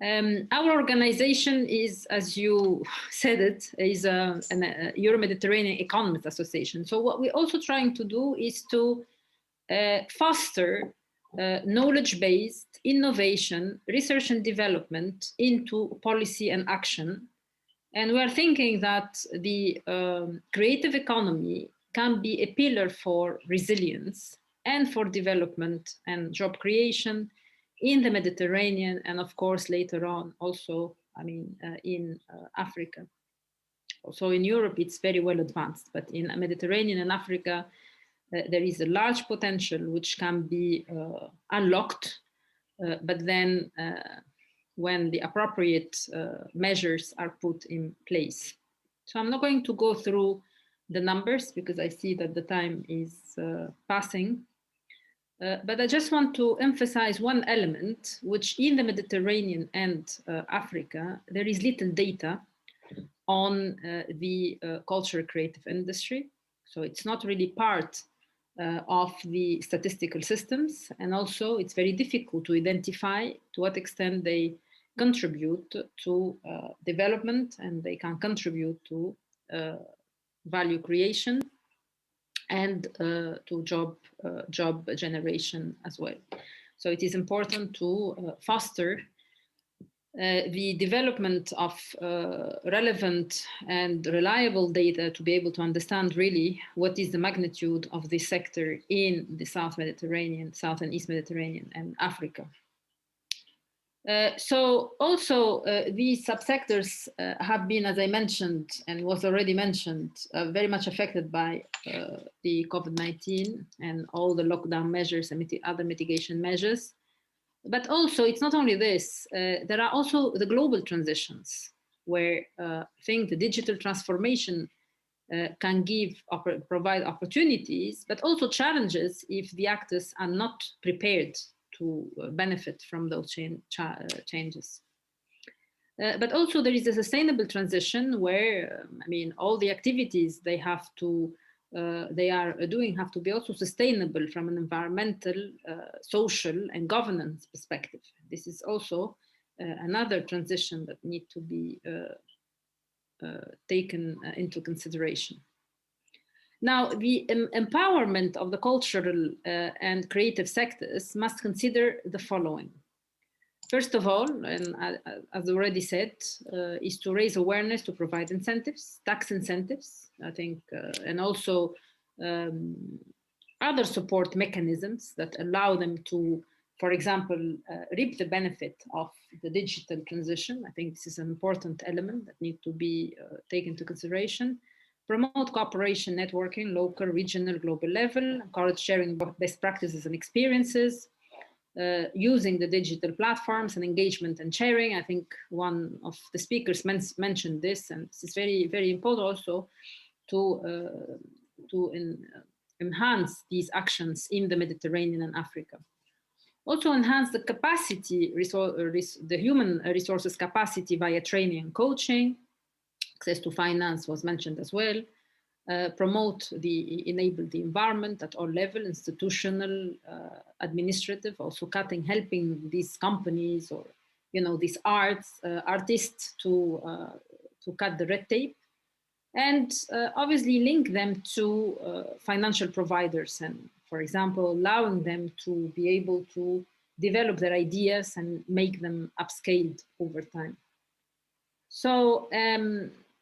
Our organization is, as you said it, is a Euro-Mediterranean Economists Association. So what we're also trying to do is to foster knowledge-based innovation, research and development into policy and action. And we are thinking that the creative economy can be a pillar for resilience and for development and job creation in the Mediterranean, and of course later on also, in Africa. Also in Europe, it's very well advanced, but in Mediterranean and Africa, there is a large potential which can be unlocked, but then when the appropriate measures are put in place. So I'm not going to go through the numbers because I see that the time is passing. But I just want to emphasize one element, which in the Mediterranean and Africa, there is little data on the culture creative industry. So it's not really part of the statistical systems. And also it's very difficult to identify to what extent they contribute to development, and they can contribute to value creation and to job generation as well. So it is important to foster the development of relevant and reliable data to be able to understand really what is the magnitude of this sector in the South Mediterranean, South and East Mediterranean and Africa. So also these subsectors have been, as I mentioned, and was already mentioned, very much affected by the COVID-19 and all the lockdown measures and other mitigation measures. But also, it's not only this, there are also the global transitions where I think the digital transformation can provide opportunities, but also challenges if the actors are not prepared to benefit from those changes. But also there is a sustainable transition where, all the activities they are doing have to be also sustainable from an environmental, social and governance perspective. This is also another transition that needs to be taken into consideration. Now, the empowerment of the cultural and creative sectors must consider the following. First of all, and as already said, is to raise awareness, to provide incentives, tax incentives, I think, and also other support mechanisms that allow them to, for example, reap the benefit of the digital transition. I think this is an important element that needs to be taken into consideration. Promote cooperation, networking, local, regional, global level, encourage sharing best practices and experiences, using the digital platforms and engagement and sharing. I think one of the speakers mentioned this, and this is very, very important also to enhance these actions in the Mediterranean and Africa. Also enhance the capacity, the human resources capacity via training and coaching, Access to finance was mentioned as well. Enable the environment at all levels, institutional, administrative, also helping these companies or these artists to cut the red tape, and obviously link them to financial providers, and for example allowing them to be able to develop their ideas and make them upscaled over time. So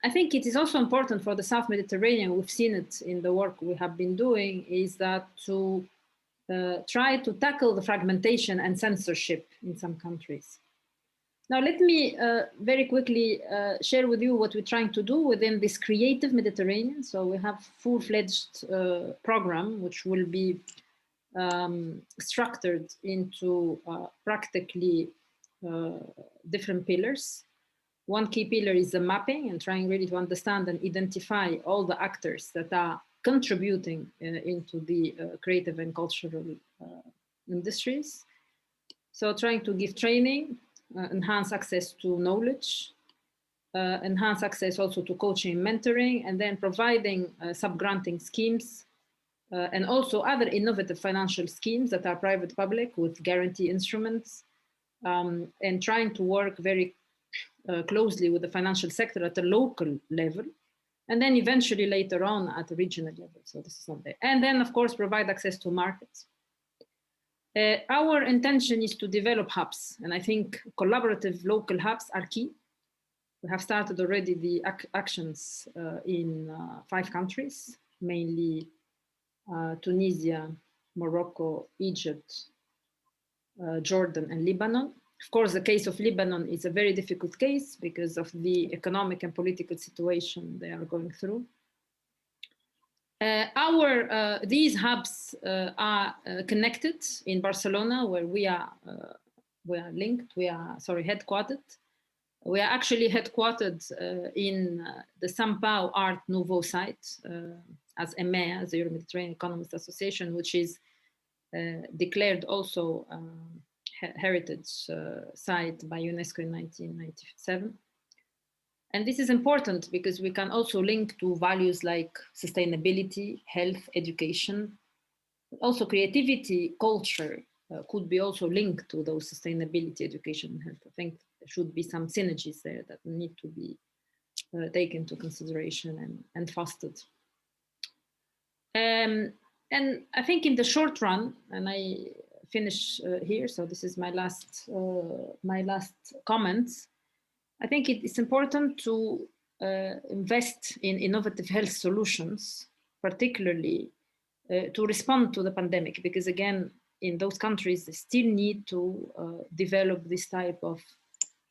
I think it is also important for the South Mediterranean, we've seen it in the work we have been doing, is that to try to tackle the fragmentation and censorship in some countries. Now, let me very quickly share with you what we're trying to do within this creative Mediterranean. So we have full-fledged program, which will be structured into practically different pillars. One key pillar is the mapping and trying really to understand and identify all the actors that are contributing into the creative and cultural industries. So trying to give training, enhance access to knowledge, enhance access also to coaching and mentoring, and then providing sub-granting schemes and also other innovative financial schemes that are private-public with guarantee instruments, and trying to work very closely with the financial sector at the local level, and then eventually later on at the regional level. So this is not there. And then, of course, provide access to markets. Our intention is to develop hubs, and I think collaborative local hubs are key. We have started already the actions in 5 countries, mainly Tunisia, Morocco, Egypt, Jordan, and Lebanon. Of course, the case of Lebanon is a very difficult case because of the economic and political situation they are going through. These hubs are connected in Barcelona, where we are linked. We are headquartered. We are actually headquartered in the São Paulo Art Nouveau site as EMEA, as the Euro-Mediterranean Economist Association, which is declared also heritage site by UNESCO in 1997. And this is important because we can also link to values like sustainability, health, education. Also creativity, culture could be also linked to those sustainability, education, and health. I think there should be some synergies there that need to be taken into consideration and fostered. And I think in the short run, and I finish here, so this is my last comments. I think it's important to invest in innovative health solutions, particularly to respond to the pandemic, because again, in those countries, they still need to develop this type of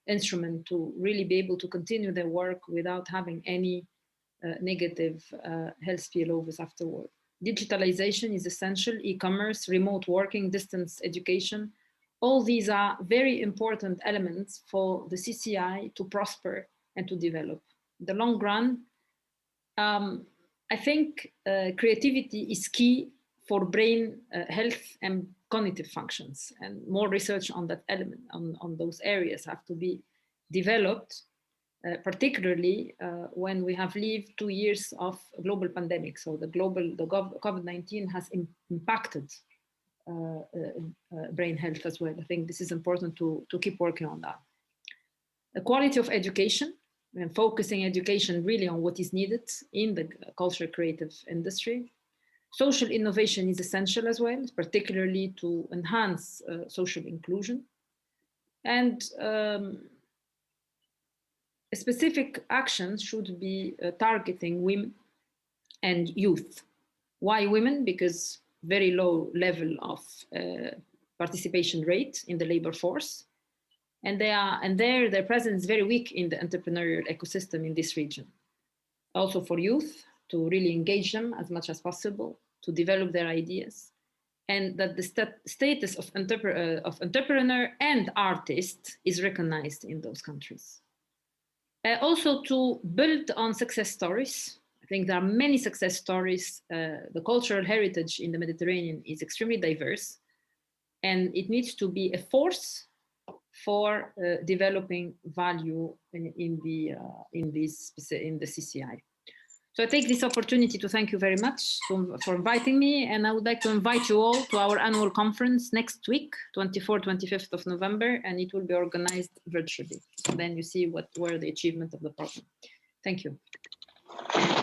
instrument to really be able to continue their work without having any negative health spillovers afterward. Digitalization is essential, e-commerce, remote working, distance education. All these are very important elements for the CCI to prosper and to develop. In the long run, I think creativity is key for brain health and cognitive functions, and more research on that element, on those areas have to be developed, particularly when we have lived 2 years of global pandemic. So the COVID-19 has impacted brain health as well. I think this is important to keep working on that. The quality of education, and focusing education really on what is needed in the cultural creative industry. Social innovation is essential as well, particularly to enhance social inclusion. And specific actions should be targeting women and youth. Why women? Because very low level of participation rate in the labor force. And their presence is very weak in the entrepreneurial ecosystem in this region. Also for youth, to really engage them as much as possible, to develop their ideas, and that the status of entrepreneur and artist is recognized in those countries. Also to build on success stories. I think there are many success stories. The cultural heritage in the Mediterranean is extremely diverse, and it needs to be a force for developing value in the CCI. So I take this opportunity to thank you very much for inviting me, and I would like to invite you all to our annual conference next week, 24th, 25th of November, and it will be organized virtually. So then you see what were the achievements of the program. Thank you.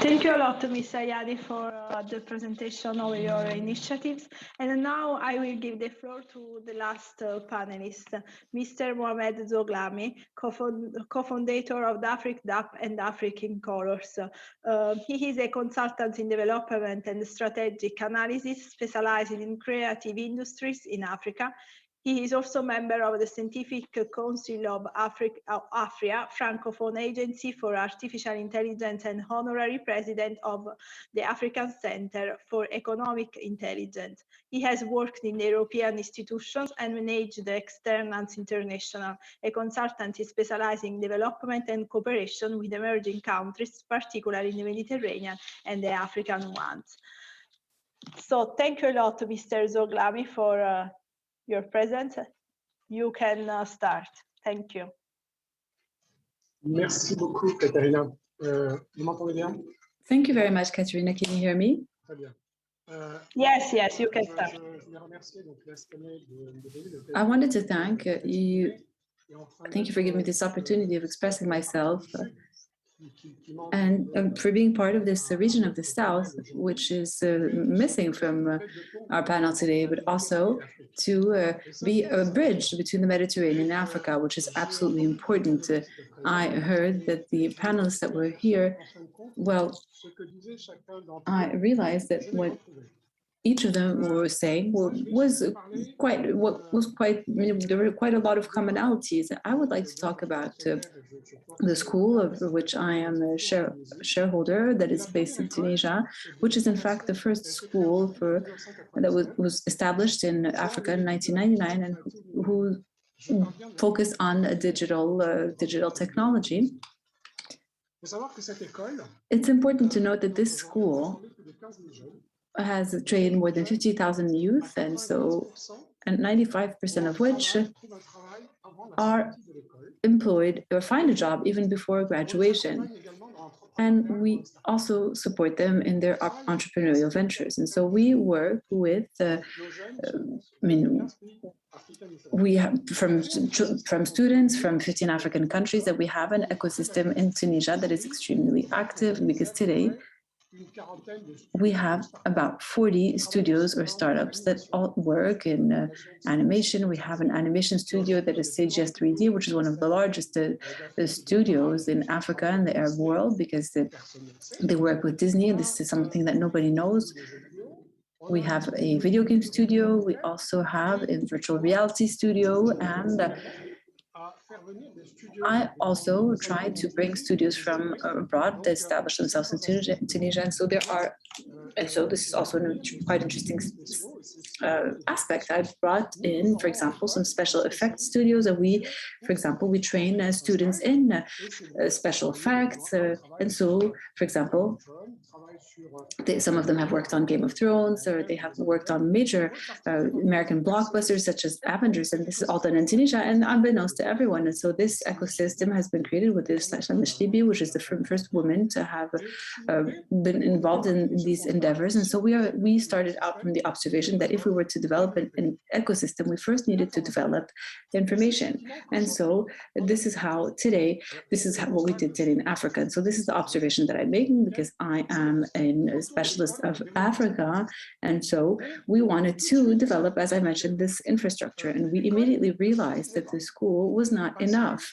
Thank you a lot, Ms. Ayadi, for the presentation of your initiatives. And now I will give the floor to the last panelist, Mr. Mohamed Zoglami, co-founder of the AfricDAP and African Colors. He is a consultant in development and strategic analysis, specializing in creative industries in Africa. He is also a member of the Scientific Council of AFRIA, Francophone Agency for Artificial Intelligence, and honorary president of the African Center for Economic Intelligence. He has worked in European institutions and managed the Externals International, a consultancy specializing in development and cooperation with emerging countries, particularly in the Mediterranean and the African ones. So thank you a lot, Mr. Zoglami, for your presence. You can start. Thank you. Merci beaucoup, Katerina. Vous m'entendez bien? Thank you very much, Katerina. Can you hear me? Très bien. Yes, yes, you can start. I wanted to thank you. Thank you for giving me this opportunity of expressing myself and for being part of this region of the South, which is missing from our panel today, but also to be a bridge between the Mediterranean and Africa, which is absolutely important. I heard that the panelists that were here, well, I realized that what each of them were saying was quite, there were quite a lot of commonalities. I would like to talk about the school of which I am a shareholder that is based in Tunisia, which is in fact the first school that was established in Africa in 1999 and who focused on digital technology. It's important to note that this school has trained more than 50,000 youth, and 95% of which are employed or find a job even before graduation. And we also support them in their entrepreneurial ventures. And so we work with, we have from students from 15 African countries that we have an ecosystem in Tunisia that is extremely active, because today we have about 40 studios or startups that all work in animation. We have an animation studio that is CGS 3D, which is one of the largest studios in Africa and the Arab world, because they work with Disney, and this is something that nobody knows. We have a video game studio. We also have a virtual reality studio, and I also try to bring studios from abroad that establish themselves in Tunisia. And so this is also a quite interesting aspect. I've brought in, for example, some special effects studios, and for example, we train students in special effects. And so, for example, some of them have worked on Game of Thrones, or they have worked on major American blockbusters such as Avengers, and this is all done in Tunisia and unbeknownst to everyone. And so this ecosystem has been created with this Mishlibi, which is the first woman to have been involved in these endeavors. And so we started out from the observation that if we were to develop an ecosystem, we first needed to develop information. And so this is what we did today in Africa. And so this is the observation that I'm making, because I am a specialist of Africa. And so we wanted to develop, as I mentioned, this infrastructure. And we immediately realized that the school was not enough,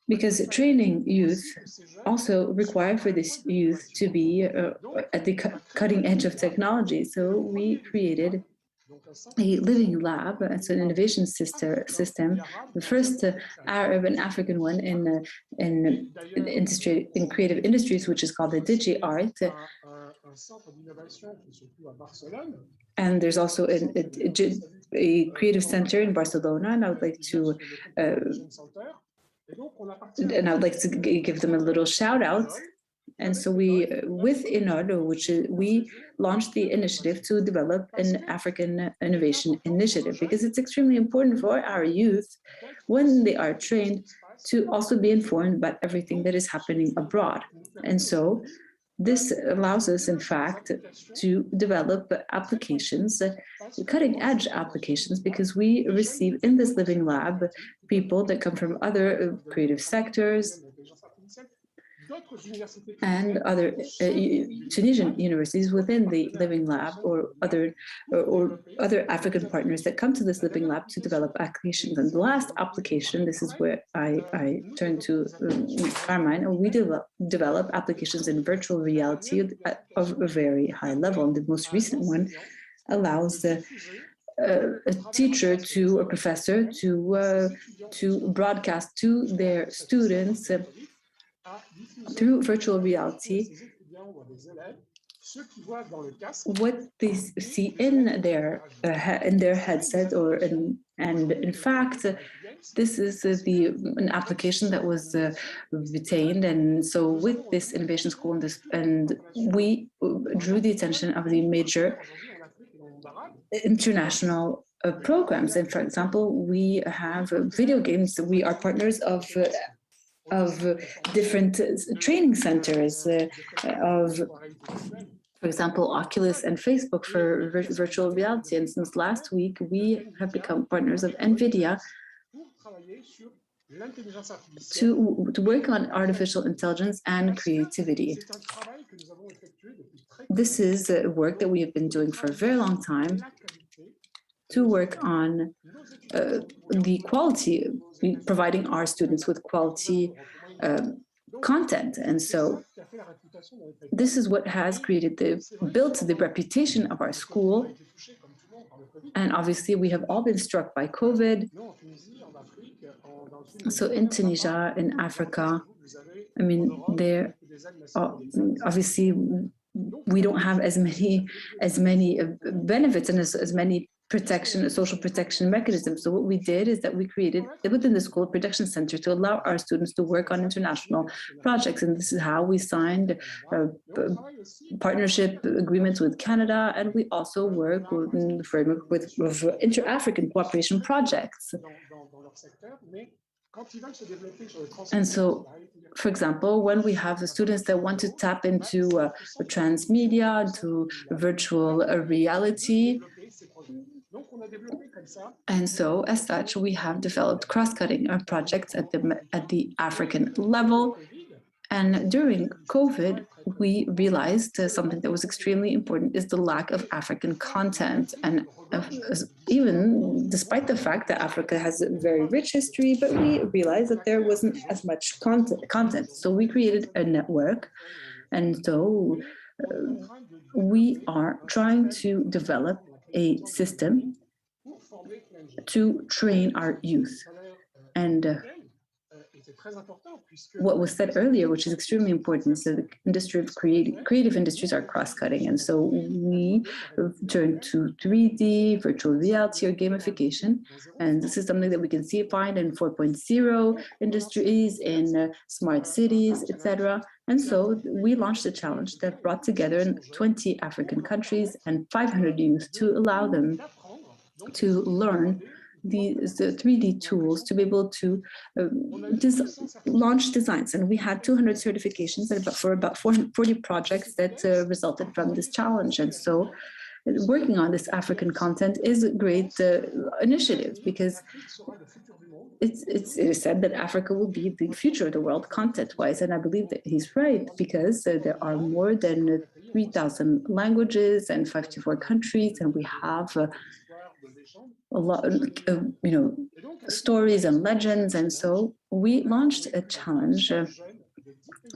because training youth also require for this youth to be at the cutting edge of technology. So we created a living lab. It's an innovation system, the first Arab and African one in creative industries, which is called the DigiArt. And there's also a creative center in Barcelona, and I would like to give them a little shout out. And so with INOD, we launched the initiative to develop an African innovation initiative, because it's extremely important for our youth, when they are trained, to also be informed about everything that is happening abroad. And so this allows us, in fact, to develop applications, cutting-edge applications, because we receive in this living lab people that come from other creative sectors and other Tunisian universities within the Living Lab, or other African partners that come to this Living Lab to develop applications. And the last application, this is where I turn to Carmine, we develop applications in virtual reality of a very high level. And the most recent one allows a teacher to a professor to broadcast to their students through virtual reality what they see in their headset, and in fact this is an application that was retained. And so with this innovation school and we drew the attention of the major international programs. And for example, we have video games. We are partners of different training centers for example, Oculus and Facebook for virtual reality. And since last week, we have become partners of NVIDIA to work on artificial intelligence and creativity. This is work that we have been doing for a very long time to work on the quality, providing our students with quality content. And so this is what has built the reputation of our school. And obviously we have all been struck by COVID. So in Tunisia, in Africa, I mean, there obviously we don't have as many benefits and as many social protection mechanisms. So what we did is that we created within the school a production center to allow our students to work on international projects. And this is how we signed partnership agreements with Canada. And we also work in the framework with inter-African cooperation projects. And so, for example, when we have the students that want to tap into transmedia, to virtual reality, and so as such, we have developed cross-cutting projects at the African level. And during COVID, we realized something that was extremely important is the lack of African content. And even despite the fact that Africa has a very rich history, but we realized that there wasn't as much content. So we created a network. And so we are trying to develop a system to train our youth. And what was said earlier, which is extremely important, is that the industry of creative industries are cross-cutting. And so we turn to 3D, virtual reality, or gamification. And this is something that we can find in 4.0 industries, in smart cities, etc. And so we launched a challenge that brought together 20 African countries and 500 youth to allow them to learn the 3D tools to be able to launch designs. And we had 200 certifications for about 40 projects that resulted from this challenge. And so working on this African content is a great initiative, because it is said that Africa will be the future of the world content-wise. And I believe that he's right, because there are more than 3,000 languages and 54 countries, and we have a lot of stories and legends. And so we launched a challenge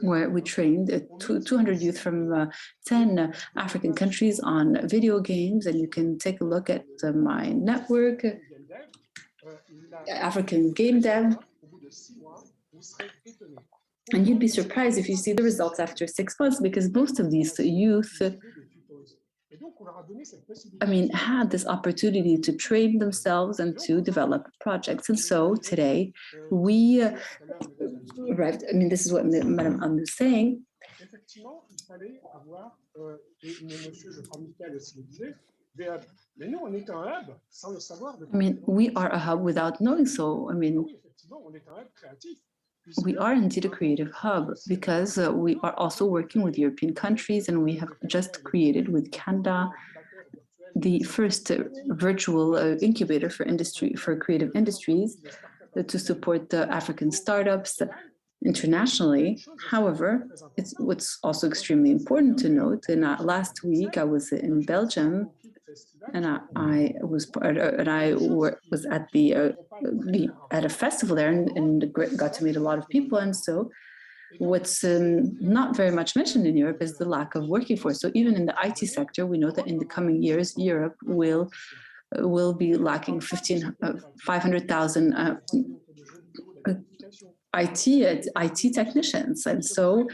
where we trained 200 youth from 10 African countries on video games. And you can take a look at my network, African Game Dev. And you'd be surprised if you see the results after 6 months, because most of these youth had this opportunity to train themselves and to develop projects. And so today we arrived, this is what Madam Anne was saying, installés à avoir, et monsieur, je crois, Michael aussi le disait, des hubs. Mais nous, on est un hub sans le savoir. I mean, we are a hub without knowing so. I mean, oui, effectivement, on est un hub créatif. we are indeed a creative hub because we are also working with European countries, and we have just created with Canada the first virtual incubator for creative industries to support the African startups internationally. However, what's also extremely important to note, and last week I was in Belgium, and I was at at a festival there, and got to meet a lot of people. And so, what's not very much mentioned in Europe is the lack of working force. So even in the IT sector, we know that in the coming years, Europe will be lacking 500,000 IT technicians, and so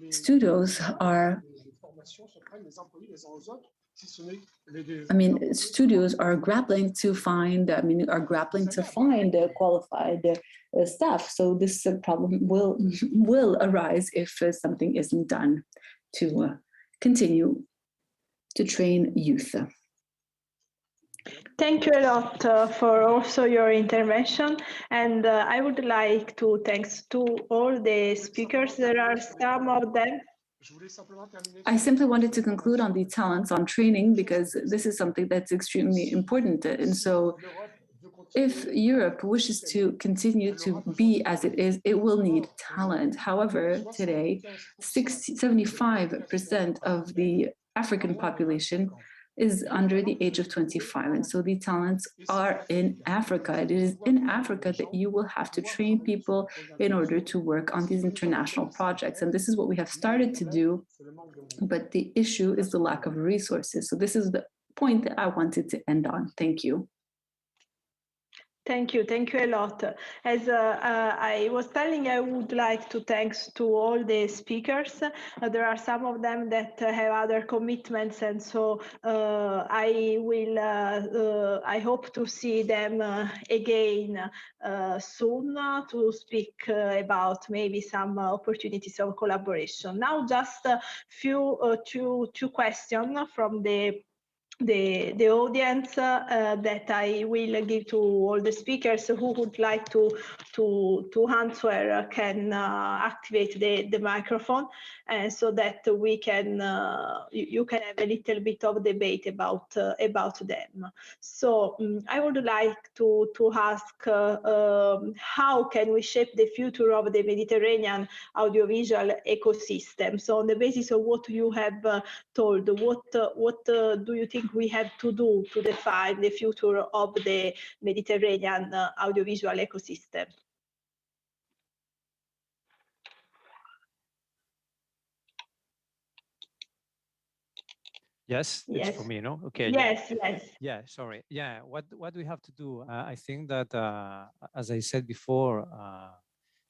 studios are. Studios are grappling to find. Qualified staff. So this problem will arise if something isn't done to continue to train youth. Thank you a lot for also your intervention, and I would like to thanks to all the speakers. There are some of them. I simply wanted to conclude on the talents on training because this is something that's extremely important. And so if Europe wishes to continue to be as it is, it will need talent. However, today, 75% of the African population is under the age of 25. And so the talents are in Africa. It is in Africa that you will have to train people in order to work on these international projects. And this is what we have started to do. But the issue is the lack of resources. So this is the point that I wanted to end on. Thank you. Thank you a lot. As I was telling, I would like to thanks to all the speakers. There are some of them that have other commitments, and so I hope to see them again soon to speak about maybe some opportunities of collaboration. Now, just a two questions from the audience that I will give to all the speakers who would like to answer can activate the microphone, so that we can you can have a little bit of debate about them. So I would like to ask how can we shape the future of the Mediterranean audiovisual ecosystem? So on the basis of what you have told, what do you think we have to do to define the future of the Mediterranean audiovisual ecosystem? Yes, yes. It's for me, no? Okay. Yes, yeah. yes. Yeah, sorry. Yeah, what do we have to do? I think that, as I said before,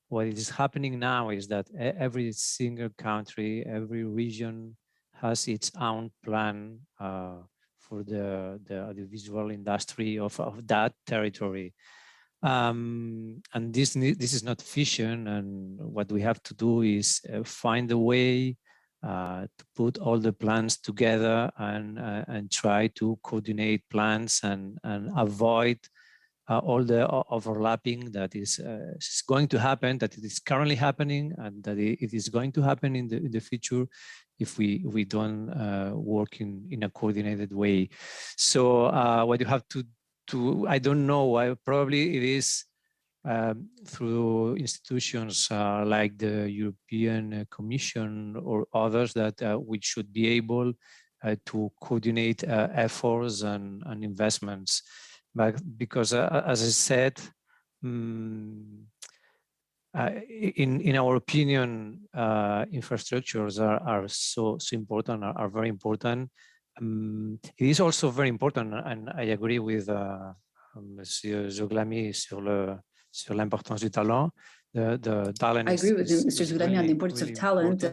what is happening now is that every single country, every region has its own plan for the audiovisual industry of that territory. And this is not fission, and what we have to do is find a way to put all the plans together and try to coordinate plans and avoid all the overlapping that is going to happen, that it is currently happening, and that it is going to happen in the future if we don't work in a coordinated way. So what you have to I don't know why, probably it is through institutions like the European Commission or others that we should be able to coordinate efforts and investments. But because, as I said, in our opinion, infrastructures are so important, are very important. It is also very important, and I agree with Monsieur Zoglami sur l'importance du talent. The talent. I agree with Mr. Zoglami on the importance of talent.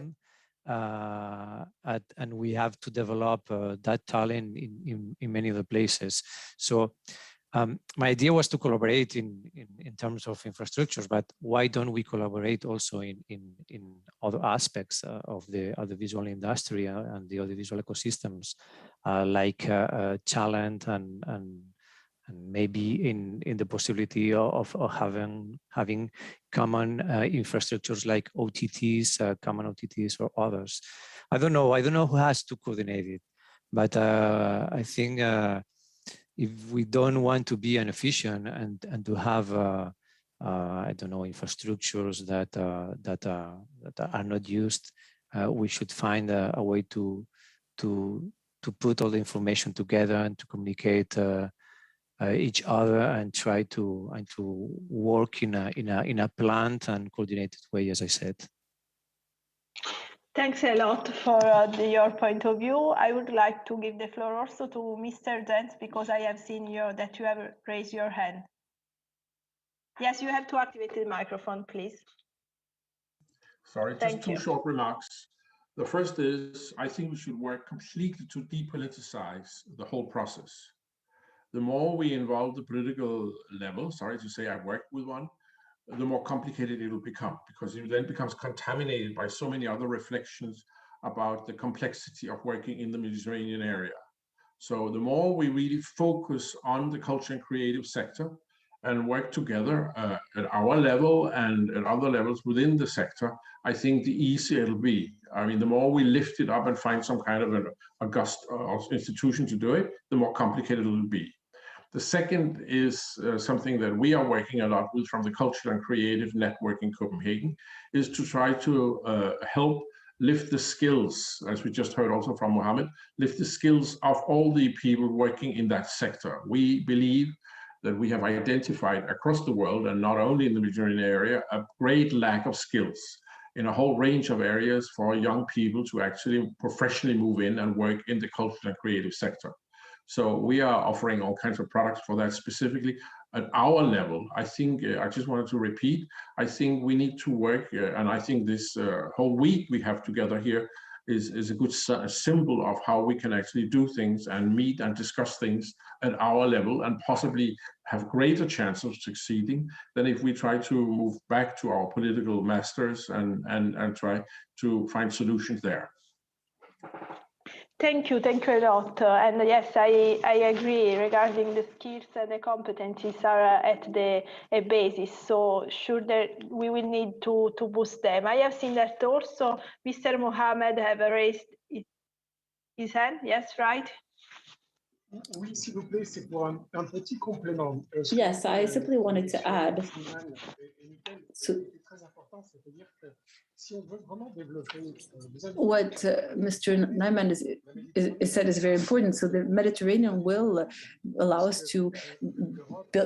And we have to develop that talent in many other places. So My idea was to collaborate in terms of infrastructures, but why don't we collaborate also in other aspects of the audiovisual industry and the audiovisual ecosystems, like talent and maybe in the possibility of having common infrastructures like OTTs, common OTTs or others. I don't know who has to coordinate it, but I think if we don't want to be inefficient and to have I don't know, infrastructures that are not used, we should find a way to put all the information together and to communicate each other and try to work in a planned and coordinated way, as I said. Thanks a lot for your point of view. I would like to give the floor also to Mr. Zentz, because I have seen that you have raised your hand. Yes, you have to activate the microphone, please. Sorry, just two short remarks. The first is, I think we should work completely to depoliticize the whole process. The more we involve the political level, sorry to say I worked with one, the more complicated it will become, because it then becomes contaminated by so many other reflections about the complexity of working in the Mediterranean area. So the more we really focus on the culture and creative sector and work together at our level and at other levels within the sector, I think the easier it'll be. I mean, the more we lift it up and find some kind of an august institution to do it, the more complicated it will be. The second is something that we are working a lot with from the Cultural and Creative Network in Copenhagen, is to try to help lift the skills, as we just heard also from Mohammed, lift the skills of all the people working in that sector. We believe that we have identified across the world, and not only in the Mediterranean area, a great lack of skills in a whole range of areas for young people to actually professionally move in and work in the cultural and creative sector. So we are offering all kinds of products for that specifically at our level. I think, I just wanted to repeat, I think we need to work, and I think this whole week we have together here is a good symbol of how we can actually do things and meet and discuss things at our level and possibly have greater chance of succeeding than if we try to move back to our political masters and try to find solutions there. Thank you a lot. And yes, I agree regarding the skills and the competencies are at the basis. So sure that we will need to boost them. I have seen that also Mr. Mohammed have raised his hand. Yes, right? Oui, s'il vous plaît, c'est pour un petit complément. Yes, I simply wanted to add. What Mr. Nyman said is very important. So the Mediterranean will allow us to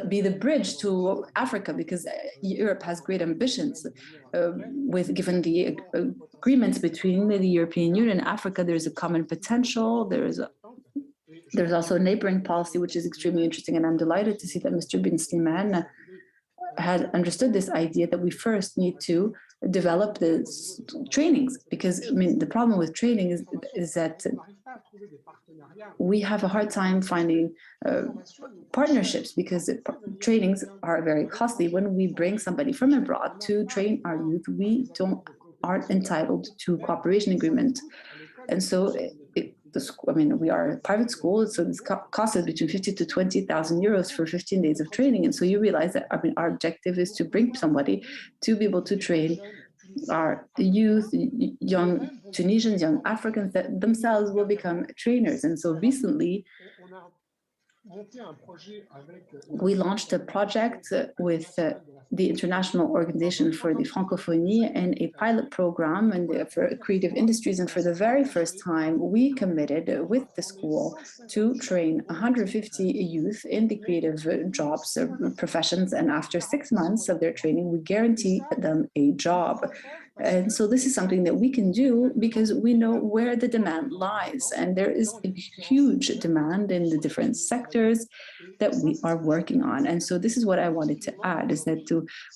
be the bridge to Africa, because Europe has great ambitions. Given the agreements between the European Union and Africa, there's a common potential. There's also a neighboring policy, which is extremely interesting. And I'm delighted to see that Mr. Bin Sliman had understood this idea that we first need to develop the trainings, because I mean, the problem with training is that we have a hard time finding partnerships, because trainings are very costly. When we bring somebody from abroad to train our youth, we aren't entitled to cooperation agreement. And so we are a private school, so this costs us between 50 to 20,000 euros for 15 days of training. And so you realize that our objective is to bring somebody to be able to train our youth, young Tunisians, young Africans that themselves will become trainers. And so recently, we launched a project with the International Organization for the Francophonie and a pilot program for creative industries. And for the very first time, we committed with the school to train 150 youth in the creative jobs, professions. And after 6 months of their training, we guarantee them a job. And so this is something that we can do because we know where the demand lies. And there is a huge demand in the different sectors that we are working on. And so this is what I wanted to add, is that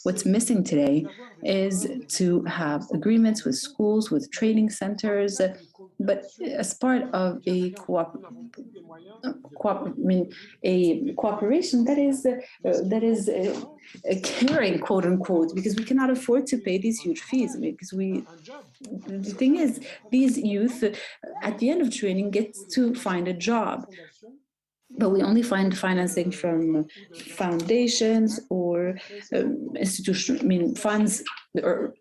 what's missing today is to have agreements with schools, with training centers, But as part of a cooperation that is caring, quote unquote, because we cannot afford to pay these huge fees. Because the thing is, these youth at the end of training get to find a job. But we only find financing from foundations or funds or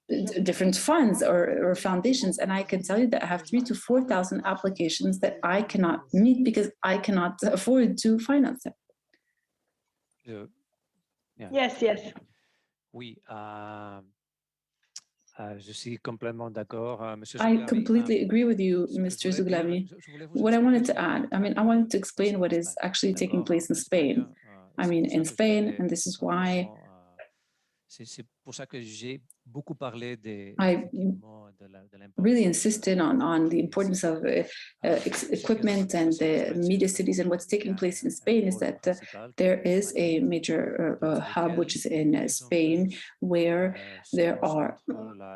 different funds or foundations. And I can tell you that I have 3,000 to 4,000 applications that I cannot meet because I cannot afford to finance them. Yes, yes. Oui. Je suis complètement d'accord, Monsieur I completely agree with you, Mr. Zuglami. What I wanted to add, I wanted to explain what is actually taking place in Spain. In Spain, and this is why I really insisted on the importance of equipment and the media cities. And what's taking place in Spain is that there is a major hub, which is in Spain, where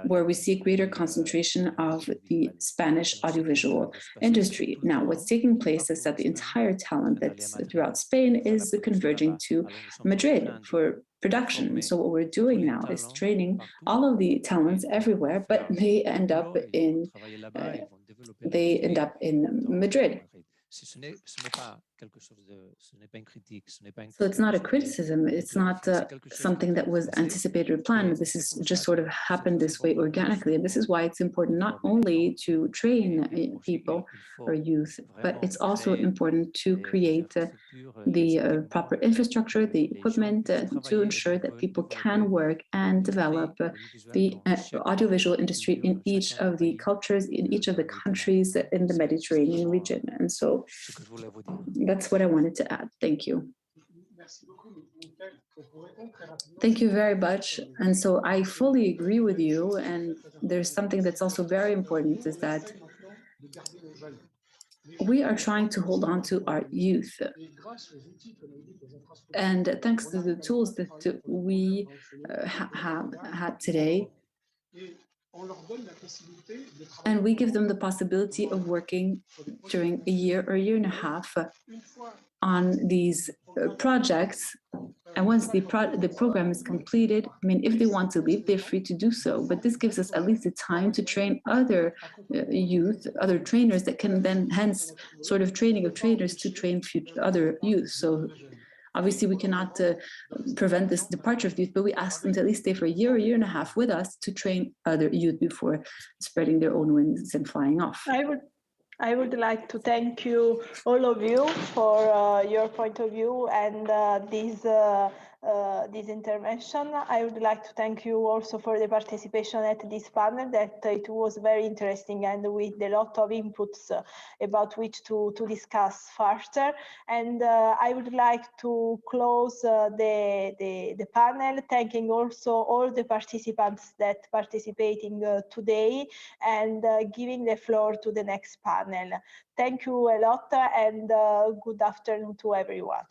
we see a greater concentration of the Spanish audiovisual industry. Now, what's taking place is that the entire talent that's throughout Spain is converging to Madrid for production. So what we're doing now is training all of the talents everywhere, but they end up in Madrid. So it's not a criticism. It's not something that was anticipated or planned. This is just sort of happened this way organically. And this is why it's important not only to train people or youth, but it's also important to create the proper infrastructure, the equipment to ensure that people can work and develop the audiovisual industry in each of the cultures, in each of the countries in the Mediterranean region. And so that's what I wanted to add. Thank you. Thank you very much. And so I fully agree with you. And there's something that's also very important is that we are trying to hold on to our youth. And thanks to the tools that we have had today, and we give them the possibility of working during a year or a year and a half on these projects. And once the program is completed, if they want to leave, they're free to do so. But this gives us at least the time to train other youth, other trainers that can then, hence, sort of training of trainers to train other youth. So obviously, we cannot prevent this departure of youth, but we ask them to at least stay for a year and a half with us to train other youth before spreading their own wings and flying off. I would like to thank you, all of you, for your point of view and this intervention. I would like to thank you also for the participation at this panel, that it was very interesting and with a lot of inputs about which to discuss further. And I would like to close the panel, thanking also all the participants that participating today and giving the floor to the next panel. Thank you a lot and good afternoon to everyone.